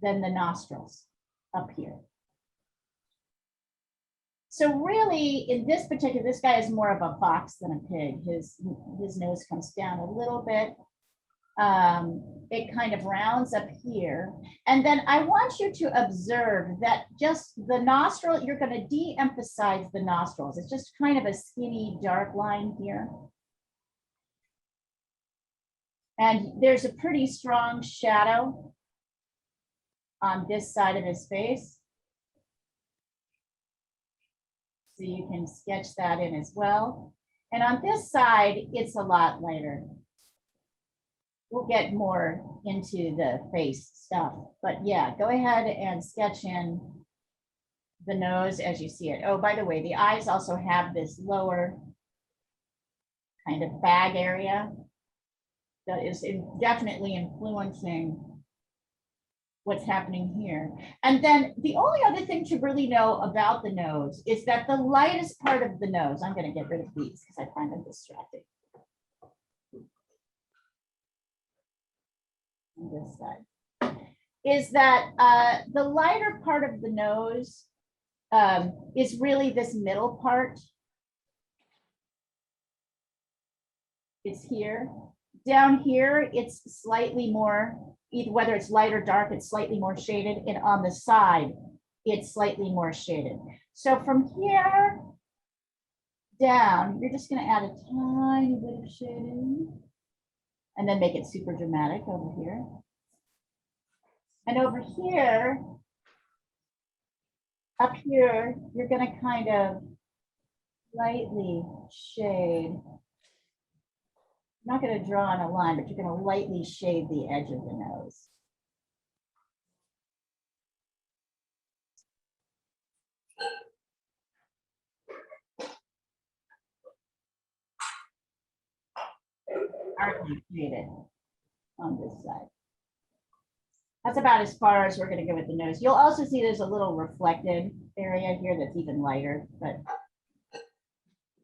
S1: than the nostrils up here. So really, in this particular, this guy is more of a fox than a pig. His nose comes down a little bit. It kind of rounds up here. And then I want you to observe that just the nostril, you're going to de-emphasize the nostrils. It's just kind of a skinny, dark line here. And there's a pretty strong shadow on this side of his face. So you can sketch that in as well. And on this side, it's a lot lighter. We'll get more into the face stuff, but yeah, go ahead and sketch in the nose as you see it. Oh, by the way, the eyes also have this lower kind of bag area that is definitely influencing what's happening here. And then the only other thing to really know about the nose is that the lightest part of the nose, I'm going to get rid of these because I find them distracting. On this side, is that the lighter part of the nose is really this middle part. It's here. Down here, it's slightly more either whether it's light or dark, it's slightly more shaded, and on the side, it's slightly more shaded. So from here down, you're just gonna add a tiny bit of shading and then make it super dramatic over here. And over here, up here, you're gonna kind of lightly shade. I'm not gonna draw on a line, but you're gonna lightly shade the edge of the nose. Darkly shaded on this side. That's about as far as we're gonna go with the nose. You'll also see there's a little reflected area here that's even lighter, but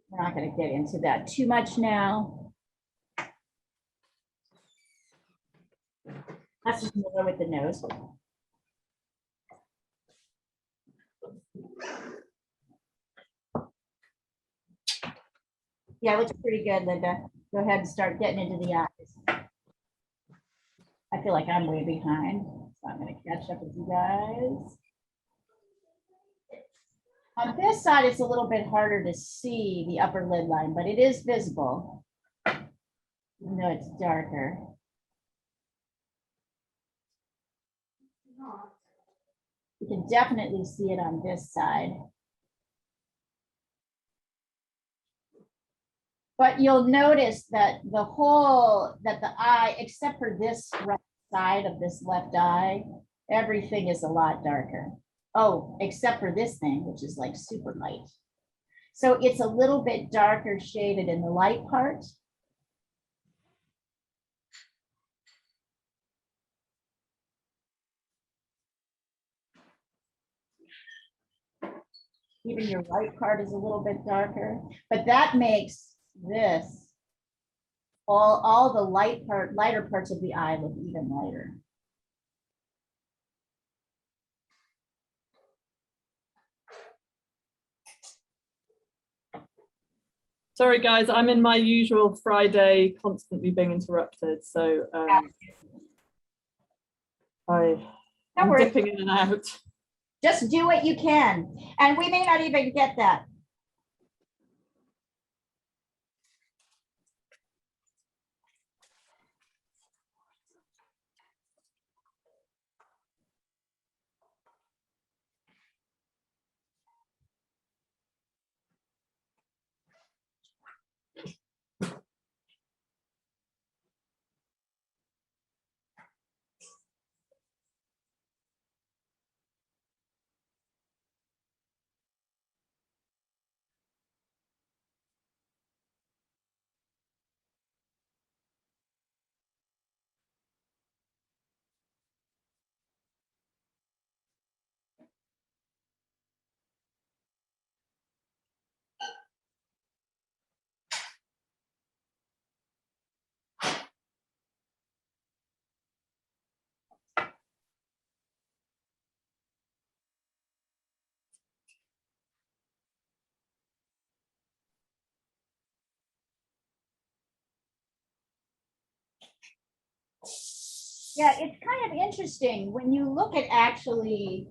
S1: we're not gonna get into that too much now. That's just more with the nose. Yeah, it looks pretty good, Linda. Go ahead and start getting into the eyes. I feel like I'm way behind, so I'm gonna catch up with you guys. On this side, it's a little bit harder to see the upper lid line, but it is visible. Even though it's darker. You can definitely see it on this side. But you'll notice that the eye, except for this right side of this left eye, everything is a lot darker. Oh, except for this thing, which is like super light. So it's a little bit darker shaded in the light part. Even your right part is a little bit darker, but that makes this all the lighter parts of the eye look even lighter.
S7: Sorry, guys, I'm in my usual Friday, constantly being interrupted. So I'm dipping in and out.
S1: Just do what you can. And we may not even get that. Yeah, it's kind of interesting when you look at actually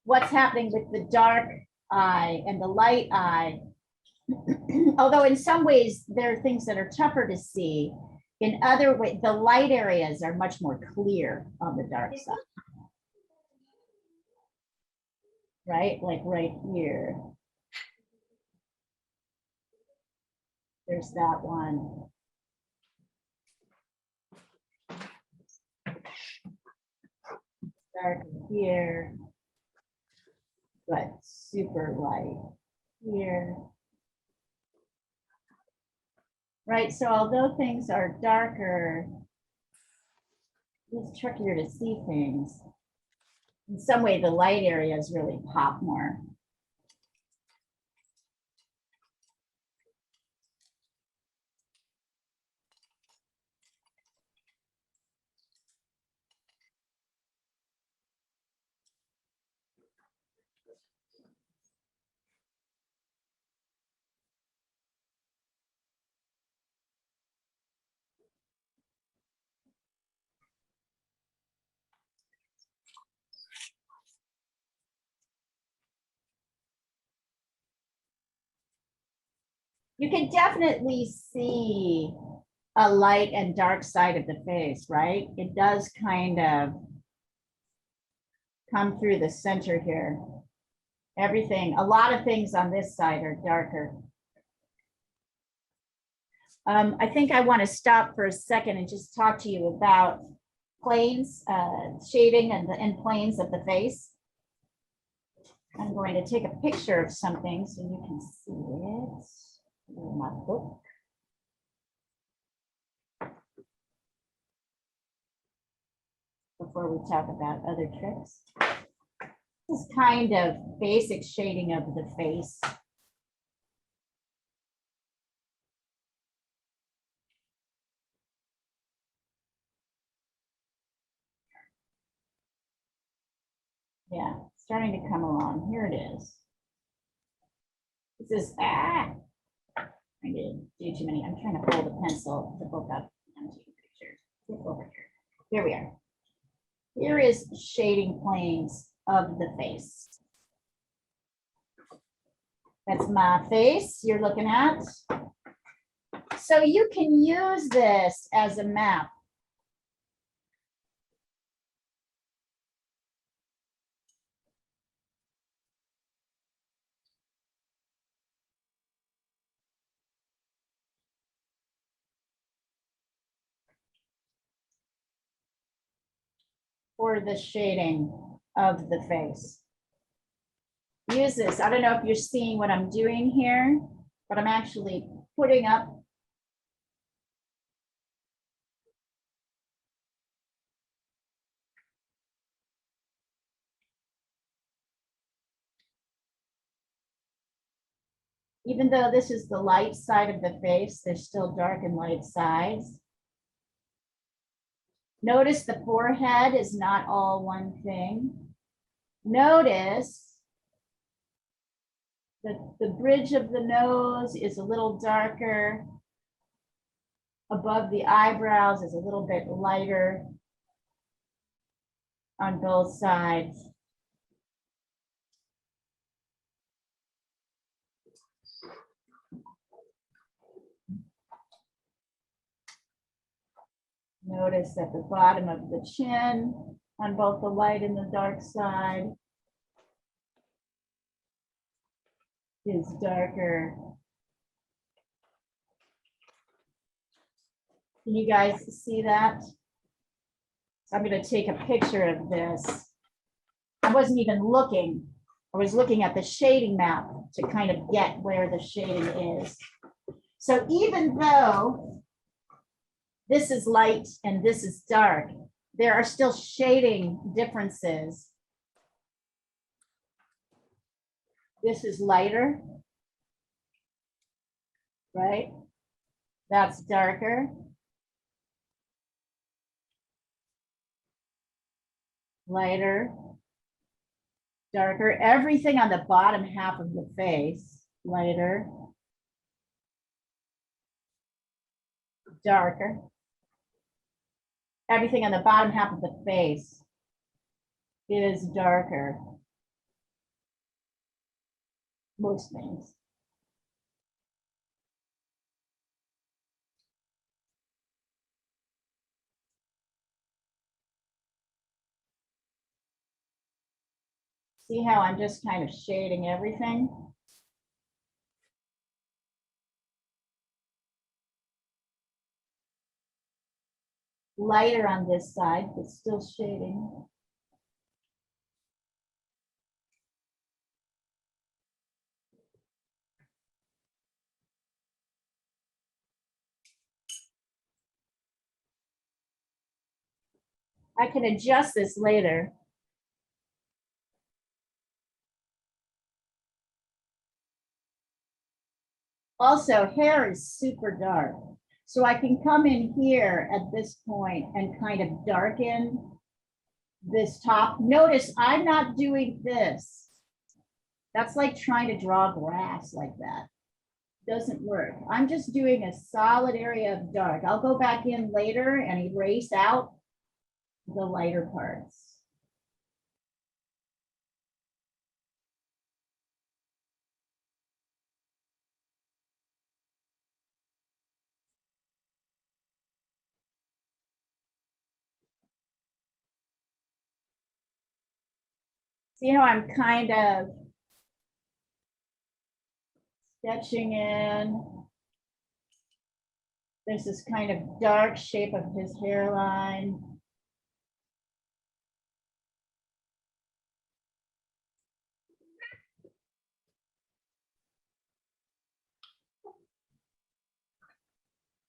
S1: what's happening with the dark eye and the light eye. Although in some ways there are things that are tougher to see. In other ways, the light areas are much more clear on the dark side. Right, like right here. There's that one. Dark here, but super light here. Right, so although things are darker, it's trickier to see things. In some way, the light areas really pop more. You can definitely see a light and dark side of the face, right? It does kind of come through the center here. Everything, a lot of things on this side are darker. I think I want to stop for a second and just talk to you about planes, shading and planes of the face. I'm going to take a picture of something so you can see it. In my book. Before we talk about other tricks. This is kind of basic shading of the face. Yeah, starting to come along. Here it is. This is, I did do too many. I'm trying to hold a pencil to book up. I'm taking pictures. Flip over here. Here we are. Here is shading planes of the face. That's my face you're looking at. So you can use this as a map. For the shading of the face. Use this. I don't know if you're seeing what I'm doing here, but I'm actually putting up even though this is the light side of the face, there's still dark and light sides. Notice the forehead is not all one thing. Notice that the bridge of the nose is a little darker. Above the eyebrows is a little bit lighter on both sides. Notice at the bottom of the chin on both the light and the dark side is darker. Can you guys see that? So I'm going to take a picture of this. I wasn't even looking. I was looking at the shading map to kind of get where the shading is. So even though this is light and this is dark, there are still shading differences. This is lighter, right? That's darker. Lighter, darker. Everything on the bottom half of the face, lighter, darker. Everything on the bottom half of the face is darker. Most things. See how I'm just kind of shading everything? Lighter on this side, but still shading. I can adjust this later. Also, hair is super dark. So I can come in here at this point and kind of darken this top. Notice I'm not doing this. That's like trying to draw grass like that. Doesn't work. I'm just doing a solid area of dark. I'll go back in later and erase out the lighter parts. So, you know, I'm kind of sketching in. There's this kind of dark shape of his hairline.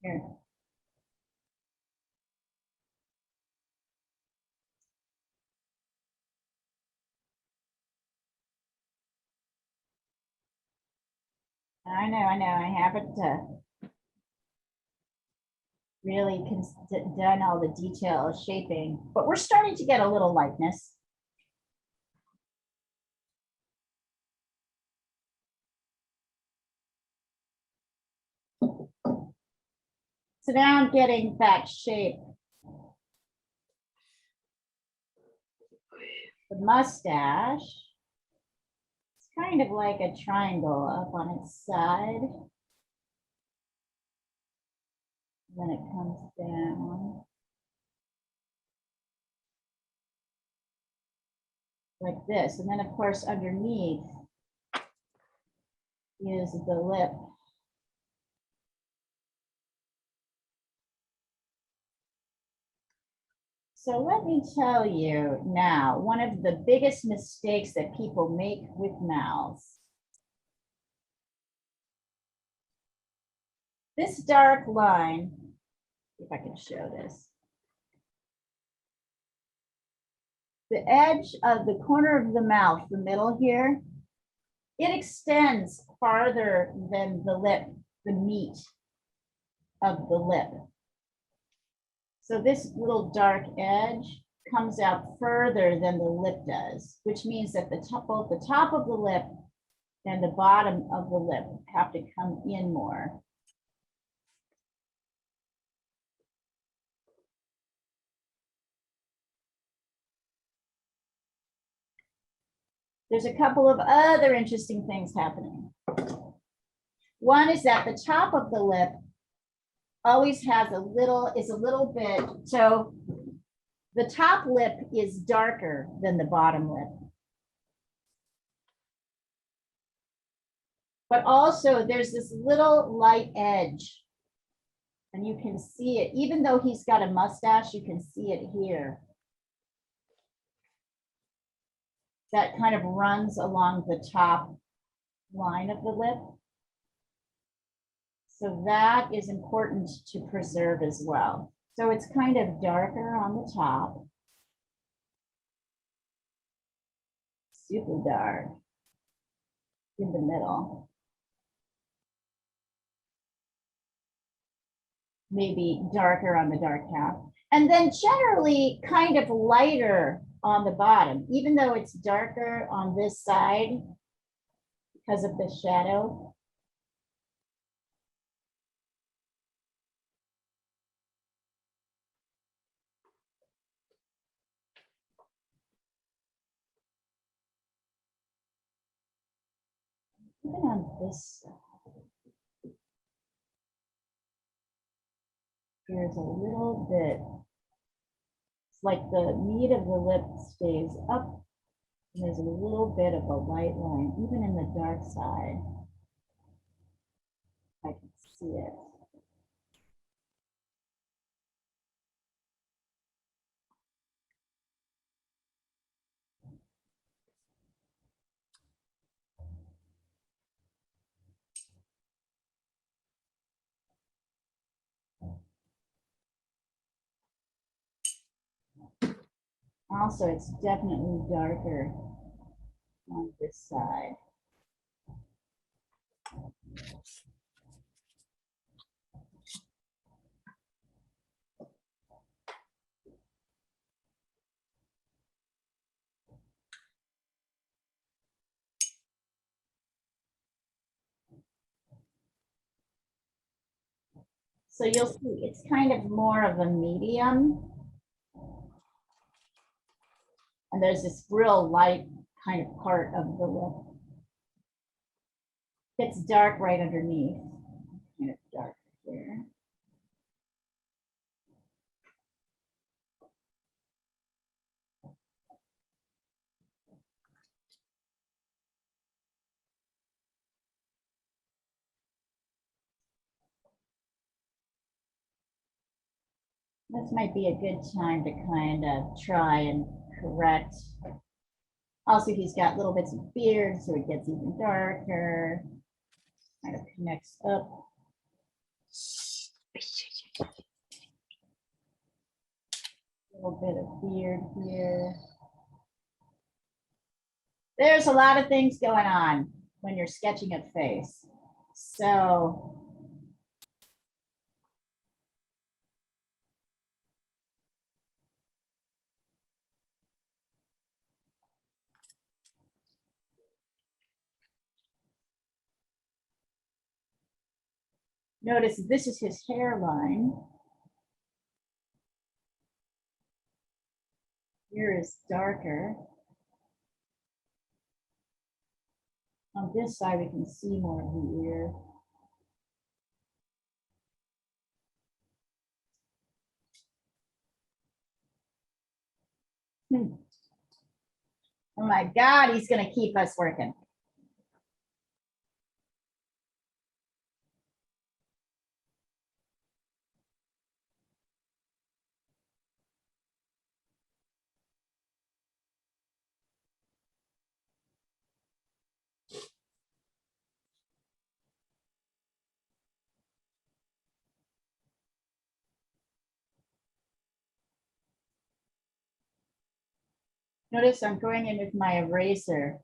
S1: Here. I know, I haven't really done all the detail shaping, but we're starting to get a little likeness. So now I'm getting that shape. The mustache, it's kind of like a triangle up on its side. Then it comes down. Like this. And then of course underneath is the lip. So let me tell you now, one of the biggest mistakes that people make with mouths. This dark line, if I can show this. The edge of the corner of the mouth, the middle here, it extends farther than the lip, the meat of the lip. So this little dark edge comes out further than the lip does, which means that both the top of the lip and the bottom of the lip have to come in more. There's a couple of other interesting things happening. One is that the top of the lip always has a little bit, so the top lip is darker than the bottom lip. But also there's this little light edge, and you can see it, even though he's got a mustache, you can see it here. That kind of runs along the top line of the lip. So that is important to preserve as well. So it's kind of darker on the top. Super dark in the middle. Maybe darker on the dark half. And then generally kind of lighter on the bottom, even though it's darker on this side because of the shadow. Even on this side, there's a little bit, it's like the meat of the lip stays up, and there's a little bit of a light line, even in the dark side. I can see it. Also, it's definitely darker on this side. So you'll see it's kind of more of a medium. And there's this real light kind of part of the lip. It's dark right underneath. Kind of dark here. This might be a good time to kind of try and correct. Also, he's got little bits of beard, so it gets even darker. Kind of connects up. Little bit of beard here. There's a lot of things going on when you're sketching a face. So notice this is his hairline. Here is darker. On this side, we can see more of the ear. Oh my God, he's gonna keep us working. Notice I'm going in with my eraser.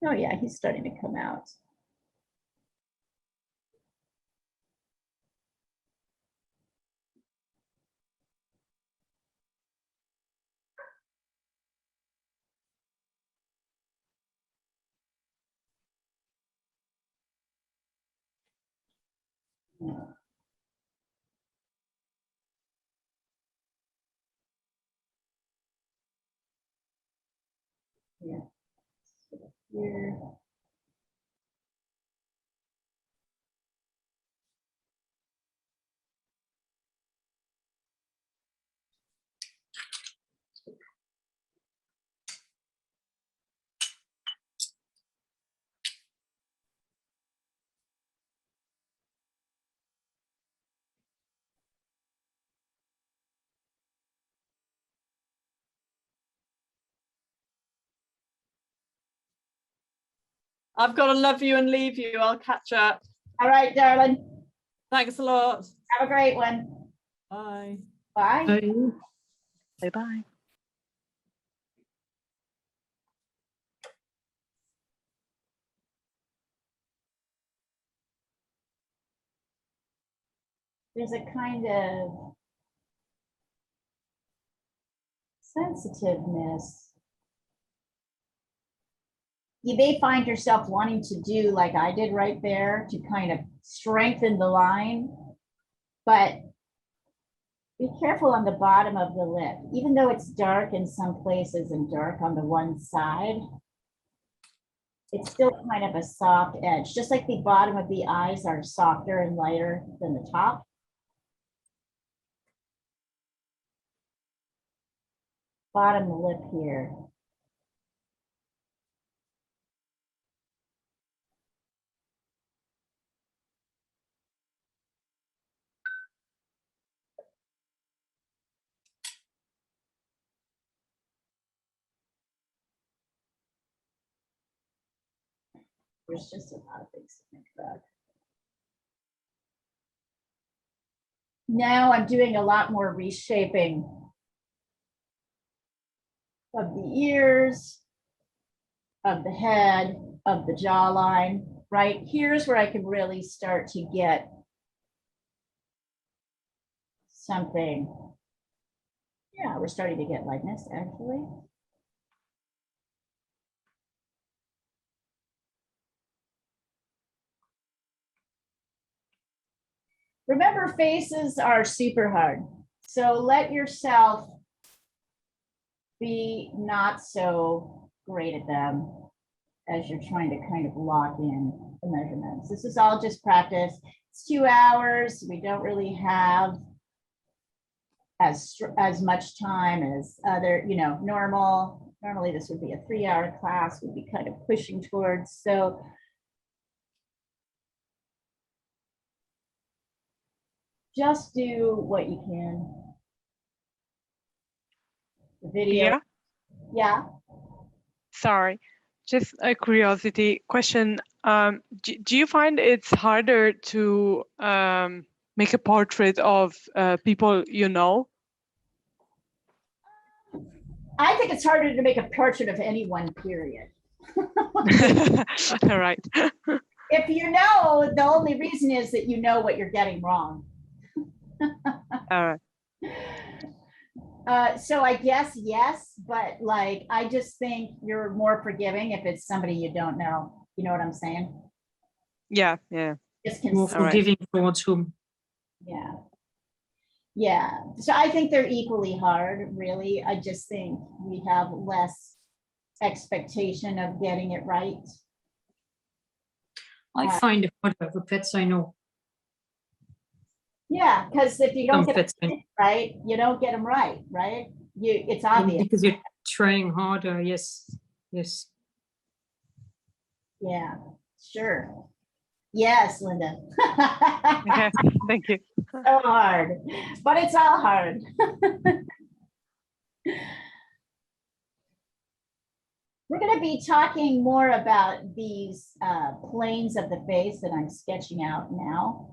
S1: Oh yeah, he's starting to come out. Yeah. Here.
S7: I've got to love you and leave you. I'll catch up.
S1: All right, darling.
S7: Thanks a lot.
S1: Have a great one.
S7: Bye.
S1: Bye.
S3: Bye-bye.
S1: There's a kind of sensitiveness. You may find yourself wanting to do like I did right there to kind of strengthen the line, but be careful on the bottom of the lip. Even though it's dark in some places and dark on the one side, it's still kind of a soft edge, just like the bottom of the eyes are softer and lighter than the top. Bottom lip here. There's just a lot of things to think about. Now I'm doing a lot more reshaping of the ears, of the head, of the jawline, right? Here's where I can really start to get something. Yeah, we're starting to get likeness actually. Remember, faces are super hard. So let yourself be not so great at them as you're trying to kind of lock in the measurements. This is all just practice. It's 2 hours. We don't really have as much time as other, normally this would be a 3-hour class, we'd be kind of pushing towards. So just do what you can. The video.
S8: Yeah,
S1: Yeah.
S8: sorry. Just a curiosity question. Do you find it's harder to make a portrait of people you know?
S1: I think it's harder to make a portrait of anyone, period.
S8: All right.
S1: If you know, the only reason is that you know what you're getting wrong.
S8: All right.
S1: So I guess yes, but like I just think you're more forgiving if it's somebody you don't know. You know what I'm saying?
S8: Yeah, yeah.
S1: Just
S2: More
S1: consider.
S8: right.
S2: forgiving towards whom?
S1: Yeah. Yeah. So I think they're equally hard, really. I just think we have less expectation of getting it right.
S2: I find it harder for pets I know.
S1: Yeah, because if you don't
S2: Some
S1: get
S2: pets I
S1: it right, you don't get them right, right? It's obvious.
S2: because you're trying harder. Yes, yes.
S1: Yeah, sure. Yes, Linda.
S8: Okay, thank you.
S1: So hard, but it's all hard. We're going to be talking more about these planes of the face that I'm sketching out now.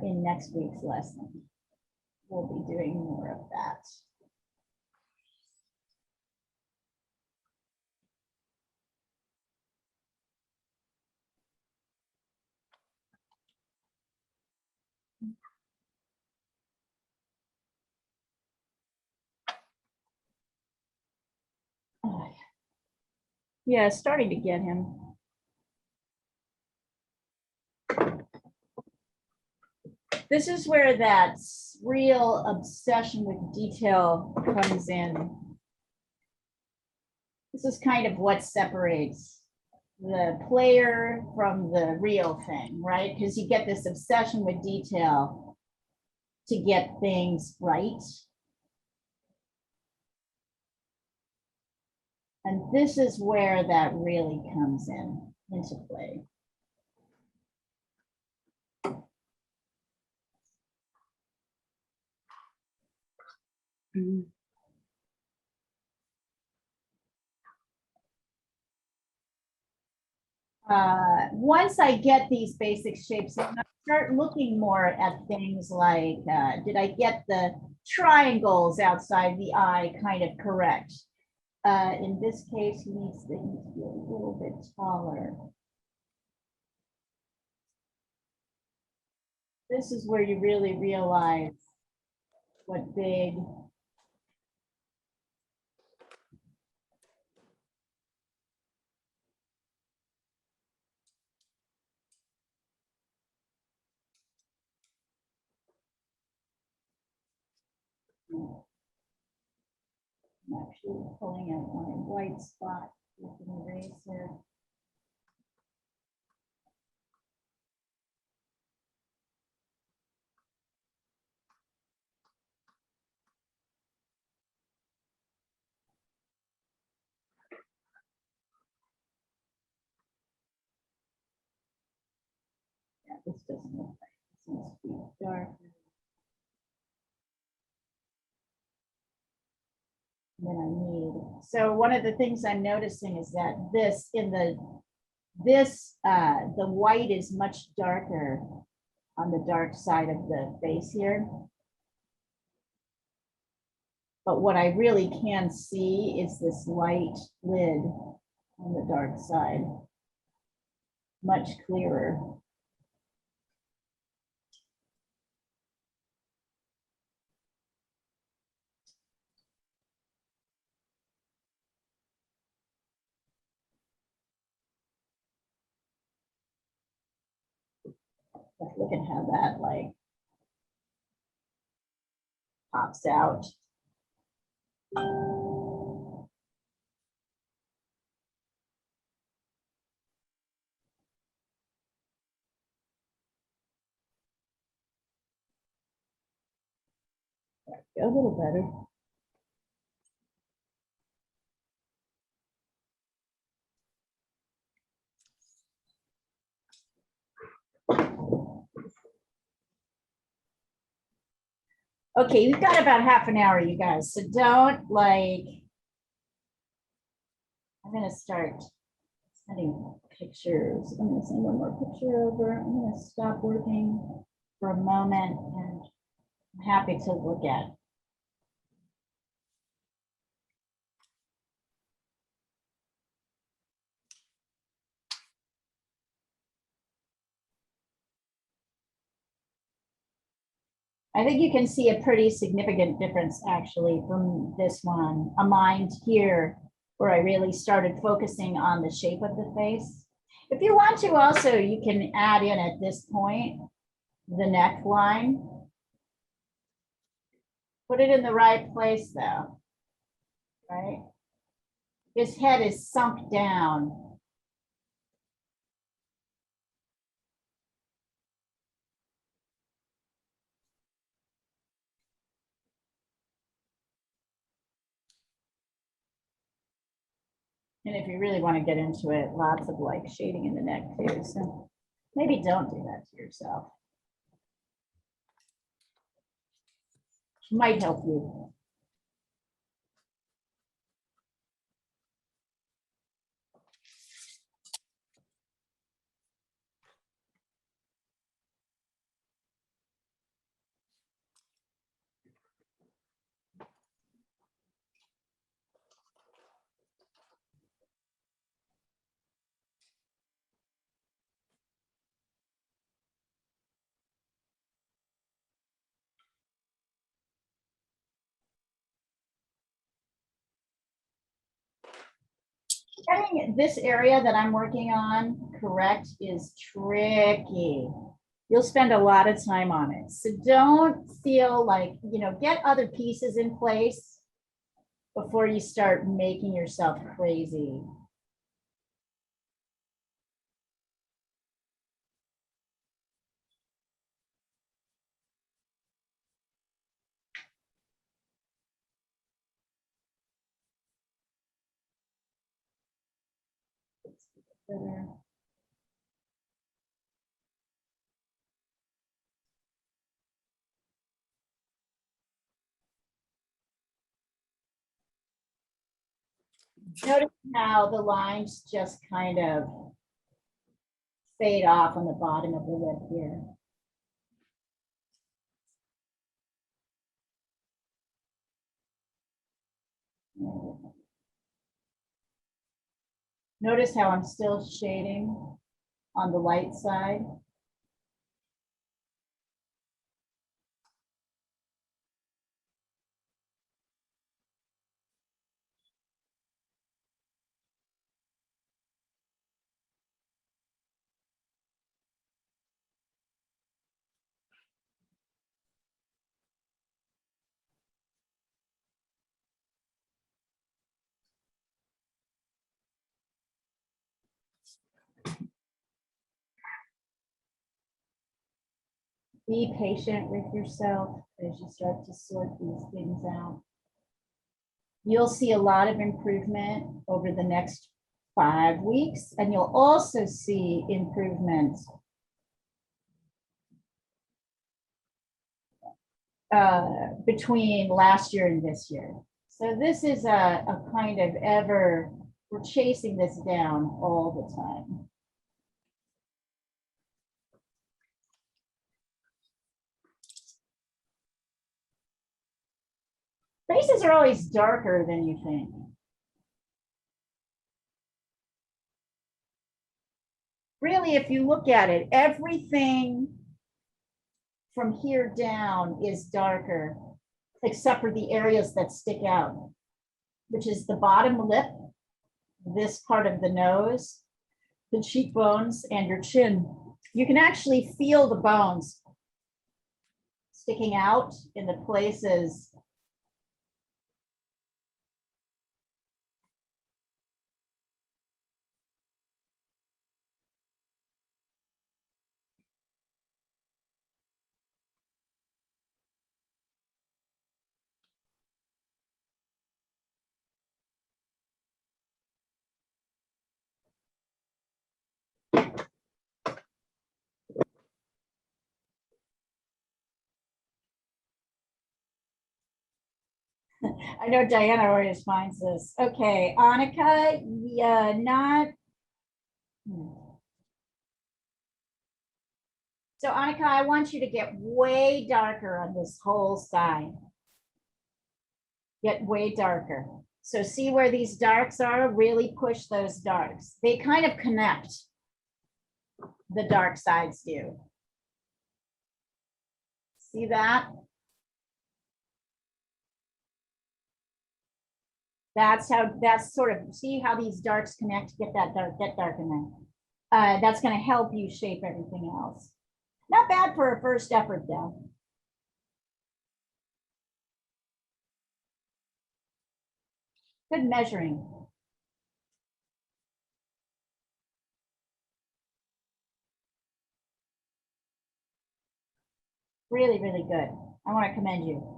S1: In next week's lesson. We'll be doing more of that. Yeah, starting to get him. This is where that real obsession with detail comes in. This is kind of what separates the player from the real thing, right? Because you get this obsession with detail to get things right. And this is where that really comes into play. Once I get these basic shapes, I start looking more at things like, did I get the triangles outside the eye kind of correct? In this case, he needs to be a little bit taller. This is where you really realize what big I'm actually pulling out my white spot with an eraser. Yeah, this doesn't look right. This needs to be darker. Than I need. So one of the things I'm noticing is that the white is much darker on the dark side of the face here. But what I really can see is this light lid on the dark side, much clearer. But look at how that like pops out. A little better. Okay, we've got about half an hour, you guys, so don't like, I'm gonna start sending pictures. I'm gonna send one more picture over. I'm gonna stop working for a moment and I'm happy to look at. I think you can see a pretty significant difference actually from this one. A mind here where I really started focusing on the shape of the face. If you want to also, you can add in at this point, the neckline. Put it in the right place though, right? His head is sunk down. And if you really want to get into it, lots of like shading in the neck too. So maybe don't do that to yourself. Might help you. Getting this area that I'm working on correct is tricky. You'll spend a lot of time on it. So don't feel like, get other pieces in place before you start making yourself crazy. Notice how the lines just kind of fade off on the bottom of the lip here. Notice how I'm still shading on the light side. Be patient with yourself as you start to sort these things out. You'll see a lot of improvement over the next 5 weeks, and you'll also see improvements between last year and this year. So this is a kind of we're chasing this down all the time. Faces are always darker than you think. Really, if you look at it, everything from here down is darker, except for the areas that stick out, which is the bottom lip, this part of the nose, the cheekbones, and your chin. You can actually feel the bones. sticking out in the places. I know Diana always finds this. Okay, Annika, yeah, not. So Annika, I want you to get way darker on this whole side. Get way darker. So see where these darks are? Really push those darks. They kind of connect. The dark sides do. See that? That's sort of, see how these darks connect? Get that dark, get dark in there. That's going to help you shape everything else. Not bad for a first effort though. Good measuring. Really, really good. I want to commend you.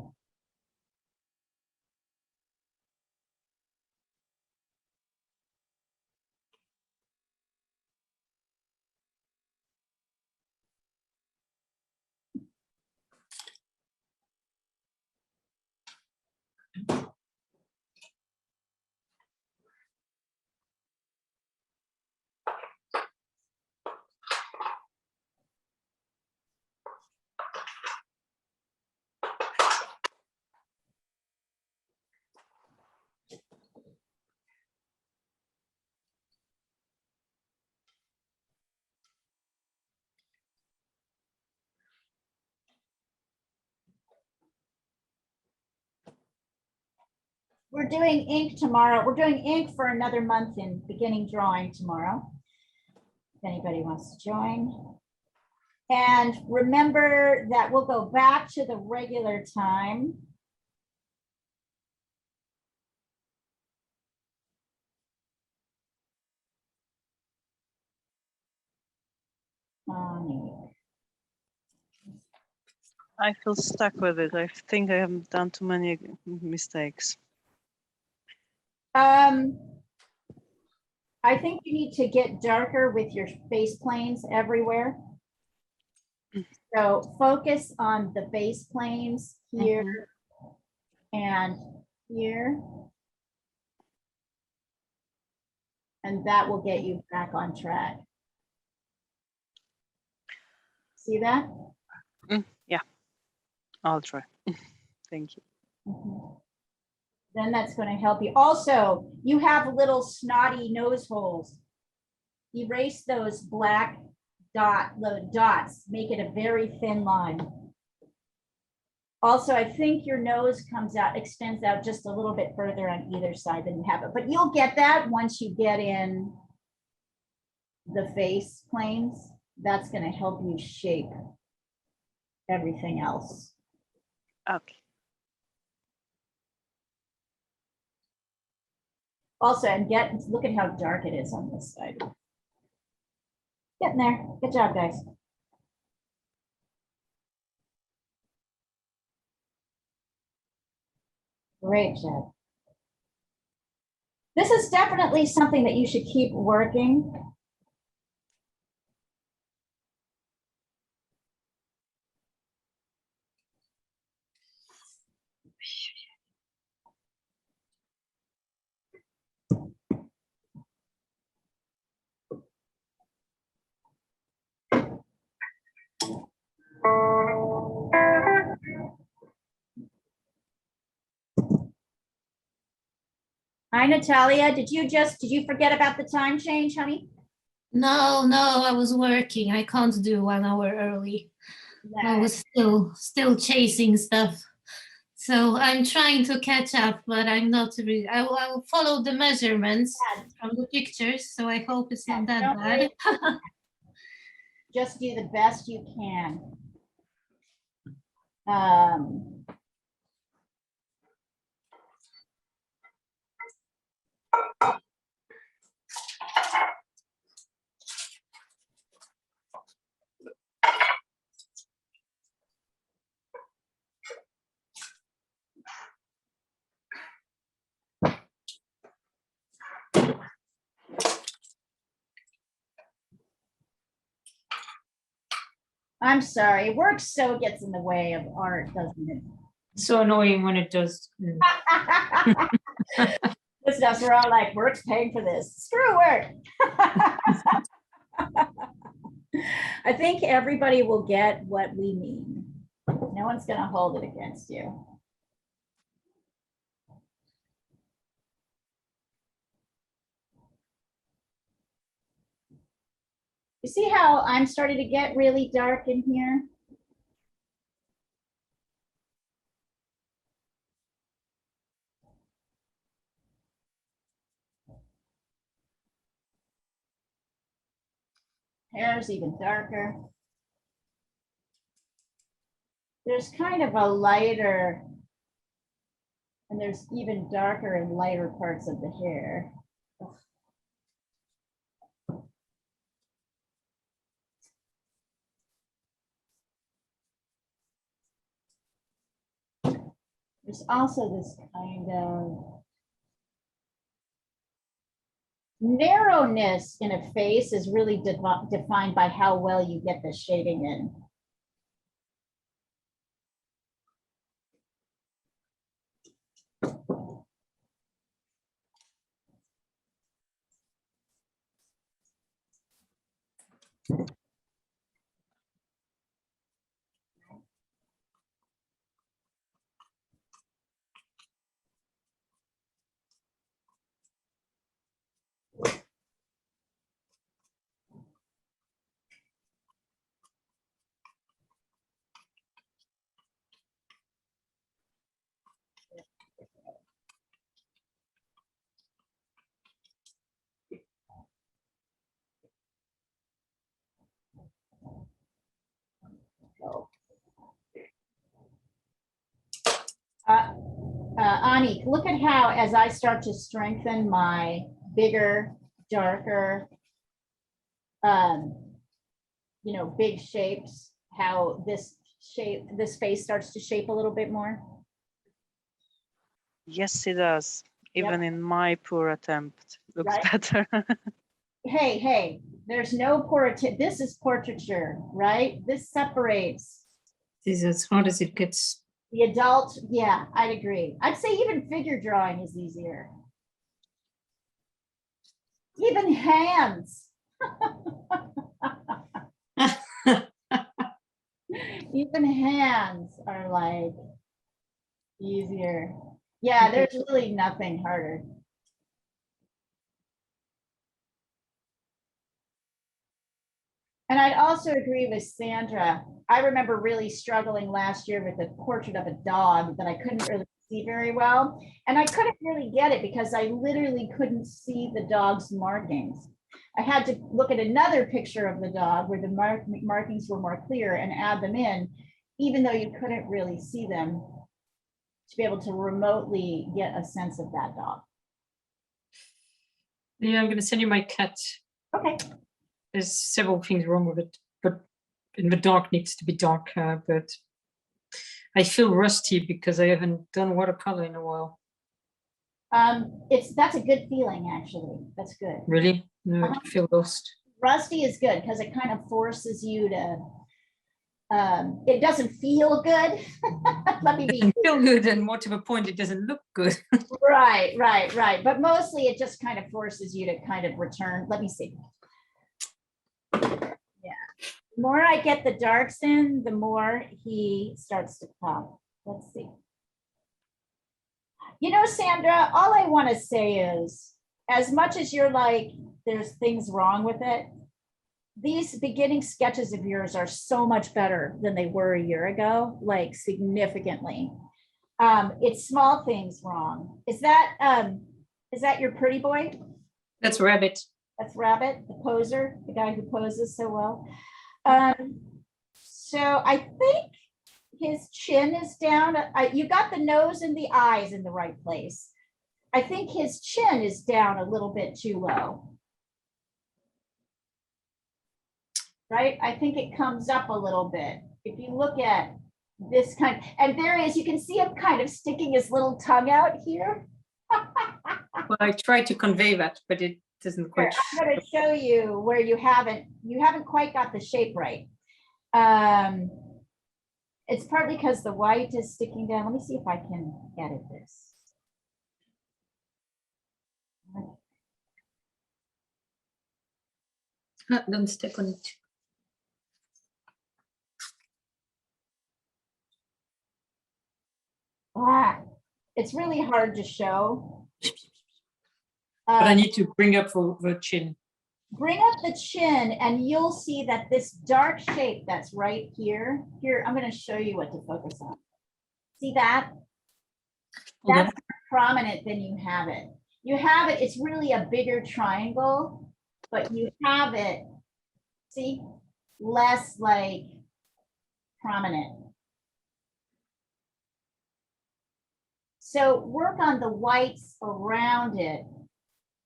S1: We're doing ink tomorrow. We're doing ink for another month in beginning drawing tomorrow. If anybody wants to join. And remember that we'll go back to the regular time.
S3: I feel stuck with it. I think I have done too many mistakes.
S1: I think you need to get darker with your face planes everywhere. So focus on the face planes here and here. And that will get you back on track. See that?
S3: Yeah, I'll try. Thank you.
S1: Then that's going to help you. Also, you have little snotty nose holes. Erase those black dots, make it a very thin line. Also, I think your nose extends out just a little bit further on either side than you have it, but you'll get that once you get in the face planes. That's going to help you shape everything else.
S3: Okay.
S1: Also, and look at how dark it is on this side. Getting there. Good job, guys. Great job. This is definitely something that you should keep working. Hi, Natalia. Did you forget about the time change, honey?
S5: No, I was working. I can't do 1 hour early. I was still chasing stuff. So I'm trying to catch up, but I'm not really. I will follow the measurements from the pictures, so I hope it's not that bad.
S1: Just do the best you can. Um, I'm sorry, work so gets in the way of art, doesn't it?
S2: So annoying when it does. Mm.
S1: This stuff, we're all like, work's paying for this. Screw work. I think everybody will get what we mean. No one's gonna hold it against you. You see how I'm starting to get really dark in here? Hair's even darker. There's kind of a lighter, and there's even darker and lighter parts of the hair. There's also this kind of narrowness in a face is really defined by how well you get the shading in. Ani, look at how as I start to strengthen my bigger, darker, big shapes, how this face starts to shape a little bit more.
S3: Yes, it does. Even in my poor attempt, looks
S1: Right?
S3: better.
S1: Hey, there's no portrait. This is portraiture, right? This separates.
S2: This is as hard as it gets.
S1: The adult, yeah, I'd agree. I'd say even figure drawing is easier. Even hands. Even hands are like easier. Yeah, there's really nothing harder. And I'd also agree with Sandra. I remember really struggling last year with a portrait of a dog that I couldn't really see very well. And I couldn't really get it because I literally couldn't see the dog's markings. I had to look at another picture of the dog where the markings were more clear and add them in, even though you couldn't really see them, to be able to remotely get a sense of that dog.
S2: Yeah, I'm going to send you my cat.
S1: Okay.
S2: There's several things wrong with it, but in the dark needs to be darker, but I feel rusty because I haven't done watercolor in a while.
S1: That's a good feeling, actually. That's good.
S2: Really? No, I feel lost.
S1: Rusty is good because it kind of forces you to, it doesn't feel good. Let me be
S2: It doesn't feel good, and more to the point, it doesn't look good.
S1: right. But mostly it just kind of forces you to kind of return. Let me see. Yeah. The more I get the darks in, the more he starts to pop. Let's see. You know, Sandra, all I want to say is, as much as you're like, there's things wrong with it, these beginning sketches of yours are so much better than they were a year ago, like significantly. It's small things wrong. Is that your pretty boy?
S2: That's Rabbit.
S1: That's Rabbit, the poser, the guy who poses so well. So I think his chin is down. You got the nose and the eyes in the right place. I think his chin is down a little bit too low. Right? I think it comes up a little bit. If you look at this kind, and there is, you can see him kind of sticking his little tongue out here.
S2: Well, I try to convey that, but it doesn't
S1: Here,
S2: quite.
S1: I'm going to show you where you haven't quite got the shape right. It's partly because the white is sticking down. Let me see if I can edit this.
S2: Don't step on it.
S1: It's really hard to show.
S2: But I need to bring up the chin.
S1: Bring up the chin and you'll see that this dark shape that's right here. Here, I'm going to show you what to focus on. See that? That's more prominent than you have it. You have it, it's really a bigger triangle, but you have it, see, less like prominent. So work on the whites around it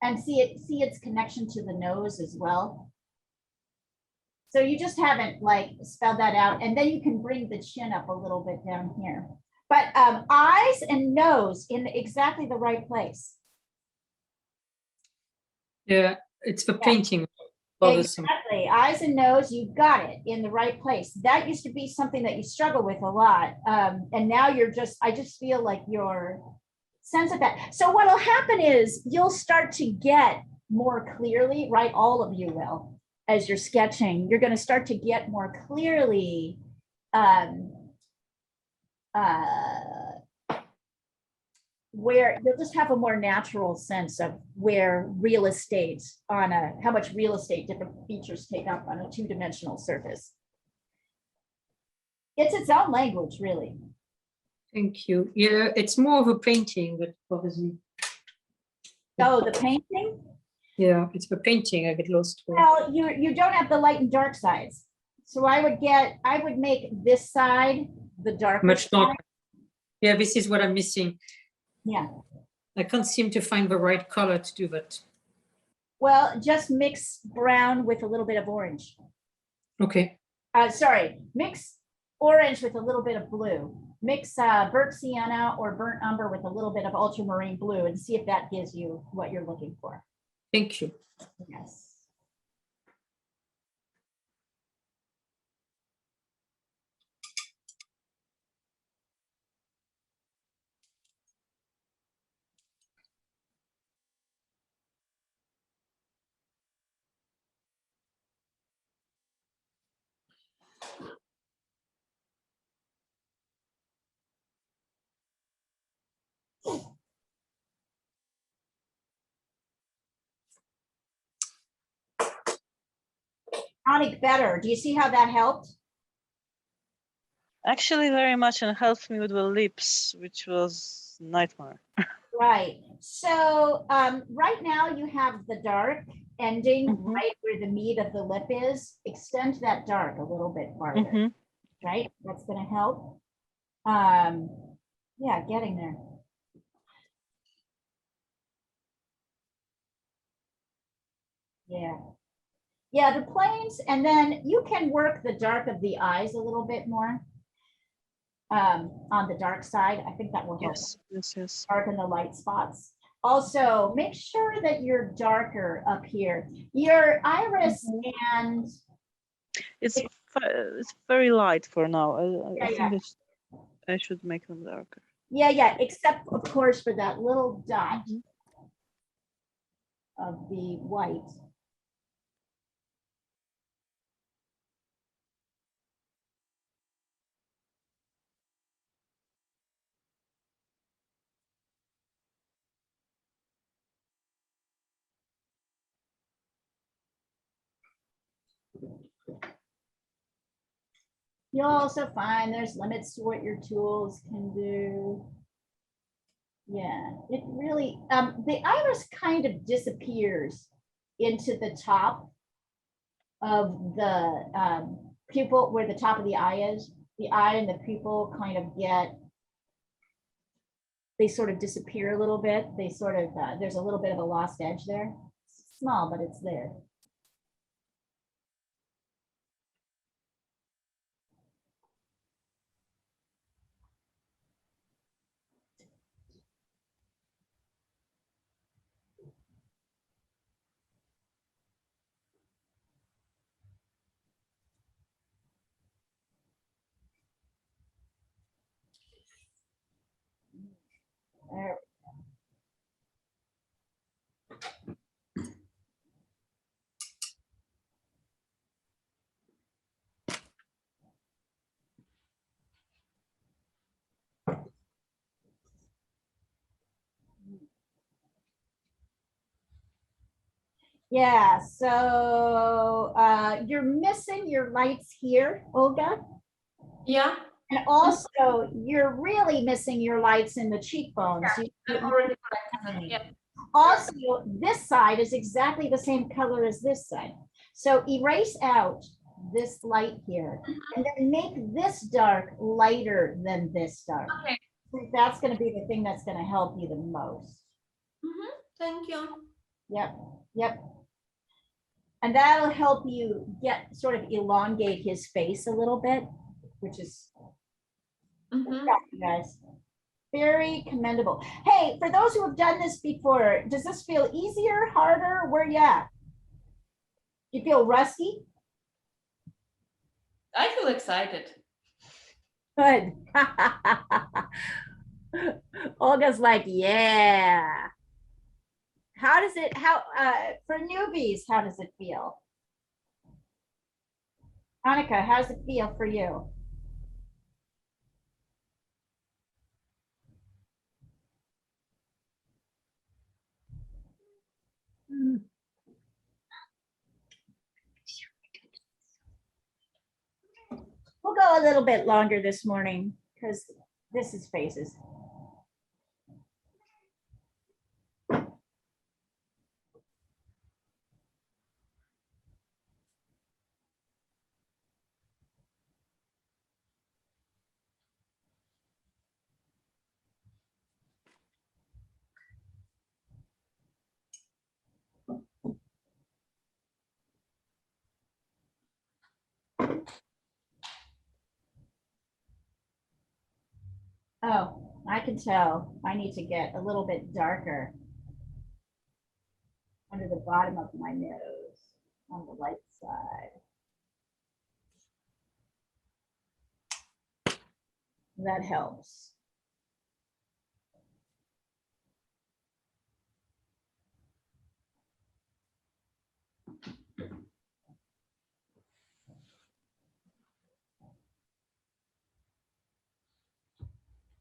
S1: and see its connection to the nose as well. So you just haven't like spelled that out, and then you can bring the chin up a little bit down here. But eyes and nose in exactly the right place.
S2: Yeah, it's the painting.
S1: Exactly, eyes and nose, you got it in the right place. That used to be something that you struggle with a lot. And now I just feel like you're sense of that. So what'll happen is you'll start to get more clearly, right? All of you will, as you're sketching, you're going to start to get more clearly where you'll just have a more natural sense of where real estate how much real estate different features take up on a two-dimensional surface. It's its own language, really.
S2: Thank you. Yeah, it's more of a painting that bothers me.
S1: Oh, the painting?
S2: Yeah, it's the painting I get lost with.
S1: Well, you don't have the light and dark sides. So I would make this side the darker
S2: Much darker.
S1: side.
S2: Yeah, this is what I'm missing.
S1: Yeah.
S2: I can't seem to find the right color to do that.
S1: Well, just mix brown with a little bit of orange.
S2: Okay.
S1: Sorry, mix orange with a little bit of blue. Mix burnt sienna or burnt umber with a little bit of ultramarine blue and see if that gives you what you're looking for.
S2: Thank you.
S1: Yes. Sounding better. Do you see how that helped?
S3: Actually, very much, and helped me with the lips, which was nightmare.
S1: Right. So right now you have the dark ending right where the meat of the lip is. Extend that dark a little bit farther. Right? That's going to help. Yeah, getting there. Yeah. Yeah, the planes, and then you can work the dark of the eyes a little bit more on the dark side. I think that will help.
S3: Yes.
S1: Darken the light spots. Also, make sure that you're darker up here. Your iris and
S3: it's very light for now. I
S1: Yeah,
S3: think I should make them darker.
S1: yeah, except of course for that little dot of the white. You'll also find there's limits to what your tools can do. Yeah, it really, the iris kind of disappears into the top of the pupil where the top of the eye is. the eye and the pupil kind of they sort of disappear a little bit. They sort of, there's a little bit of a lost edge there. It's small, but it's there. There. Yeah, so you're missing your lights here, Olga.
S9: Yeah.
S1: And also, you're really missing your lights in the cheekbones.
S9: I've already corrected it. Yeah.
S1: Also, this side is exactly the same color as this side. So erase out this light here and then make this dark lighter than this dark.
S9: Okay.
S1: I think that's going to be the thing that's going to help you the most.
S9: Thank you.
S1: Yep, yep. And that'll help you get sort of elongate his face a little bit, which is, you guys, very commendable. Hey, for those who have done this before, does this feel easier, harder? Where you at? You feel rusty?
S9: I feel excited.
S1: Good. Olga's like, yeah. How does it, for newbies, how does it feel? Annika, how does it feel for you? We'll go a little bit longer this morning because this is faces. Oh, I can tell. I need to get a little bit darker under the bottom of my nose on the light side. That helps.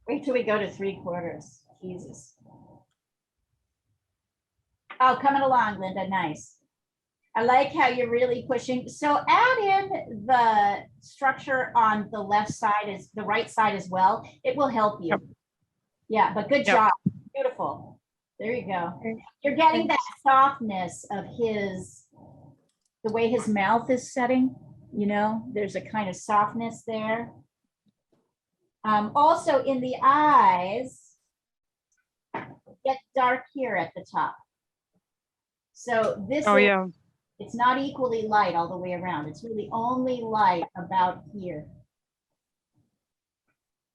S1: Wait till we go to 3/4. Jesus. Oh, coming along, Linda. Nice. I like how you're really pushing. So add in the structure on the left side, is the right side as well. It will help you.
S8: Yep.
S1: Yeah, but good job. Beautiful. There you go. You're getting that softness of the way his mouth is setting, you know, there's a kind of softness there. Also in the eyes, get dark here at the top. So this it's not equally light all the way around. It's really only light about here.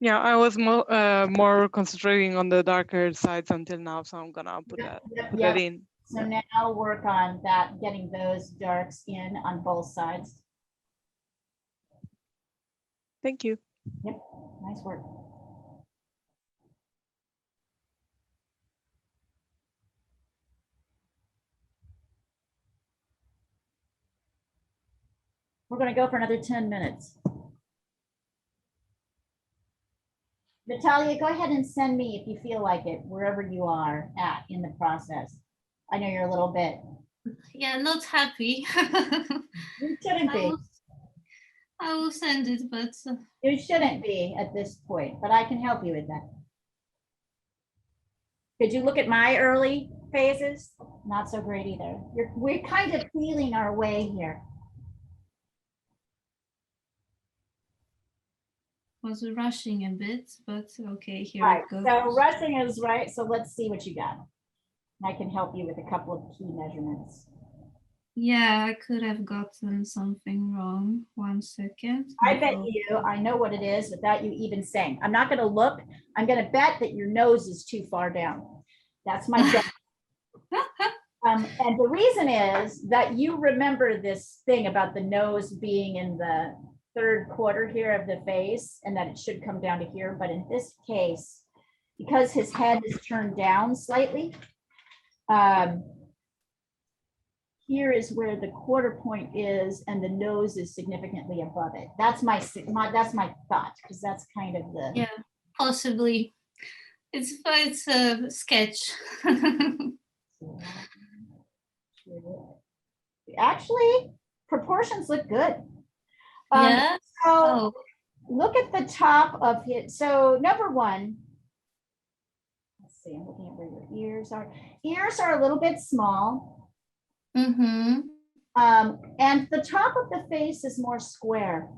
S8: Yeah, I was more concentrating on the darker sides until now, so I'm gonna put that in.
S1: So now work on that, getting those darks in on both sides.
S8: Thank you.
S1: Yep, nice work. We're going to go for another 10 minutes. Natalia, go ahead and send me, if you feel like it, wherever you are at in the process. I know you're a little bit.
S5: Yeah, not happy.
S1: You shouldn't be.
S5: I will send it, but.
S1: You shouldn't be at this point, but I can help you with that. Could you look at my early phases? Not so great either. We're kind of feeling our way here.
S5: was rushing a bit, but okay, here
S1: All right,
S5: it goes.
S1: so rushing is right. So let's see what you got. I can help you with a couple of key measurements.
S5: Yeah, I could have gotten something wrong. 1 second.
S1: I bet you I know what it is without you even saying. I'm not going to look. I'm going to bet that your nose is too far down. That's my bet. And the reason is that you remember this thing about the nose being in the third quarter here of the face and that it should come down to here. But in this case, because his head is turned down slightly, here is where the quarter point is and the nose is significantly above it. That's my thought, because that's kind of the.
S5: Yeah, possibly. It's a sketch.
S1: Actually, proportions look good.
S5: Yeah.
S1: So look at the top of it. So number one, let's see, I'm looking at where your ears are. Ears are a little bit small.
S5: Mm-hmm.
S1: And the top of the face is more square.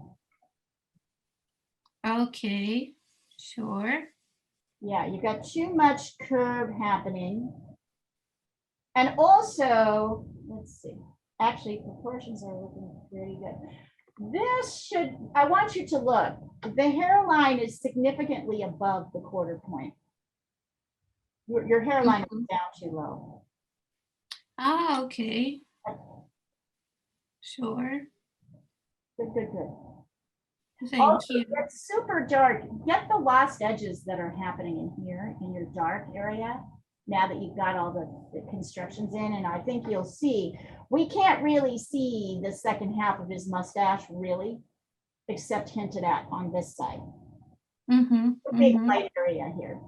S5: Okay, sure.
S1: Yeah, you've got too much curve happening. And also, let's see, actually proportions are looking pretty good. This should, I want you to look, the hairline is significantly above the quarter point. Your hairline is down too low.
S5: Ah, okay. Sure.
S1: Good, good, good.
S5: Thank
S1: Also,
S5: you.
S1: it's super dark. Get the lost edges that are happening in here in your dark area. Now that you've got all the constructions in, and I think you'll see, we can't really see the second half of his mustache really, except hinted at on this side.
S5: Mm-hmm.
S1: A big light area here.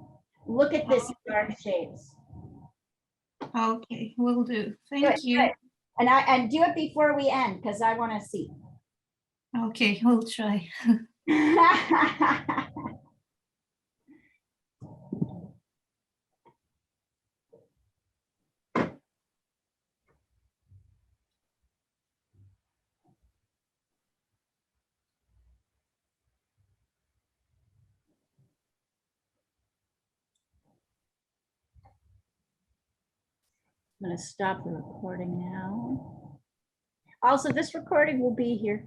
S1: Look at this dark shades.
S5: Okay, will do. Thank you.
S1: Good. And do it before we end, because I want to see.
S5: Okay, we'll try.
S1: I'm going to stop the recording now. Also, this recording will be here.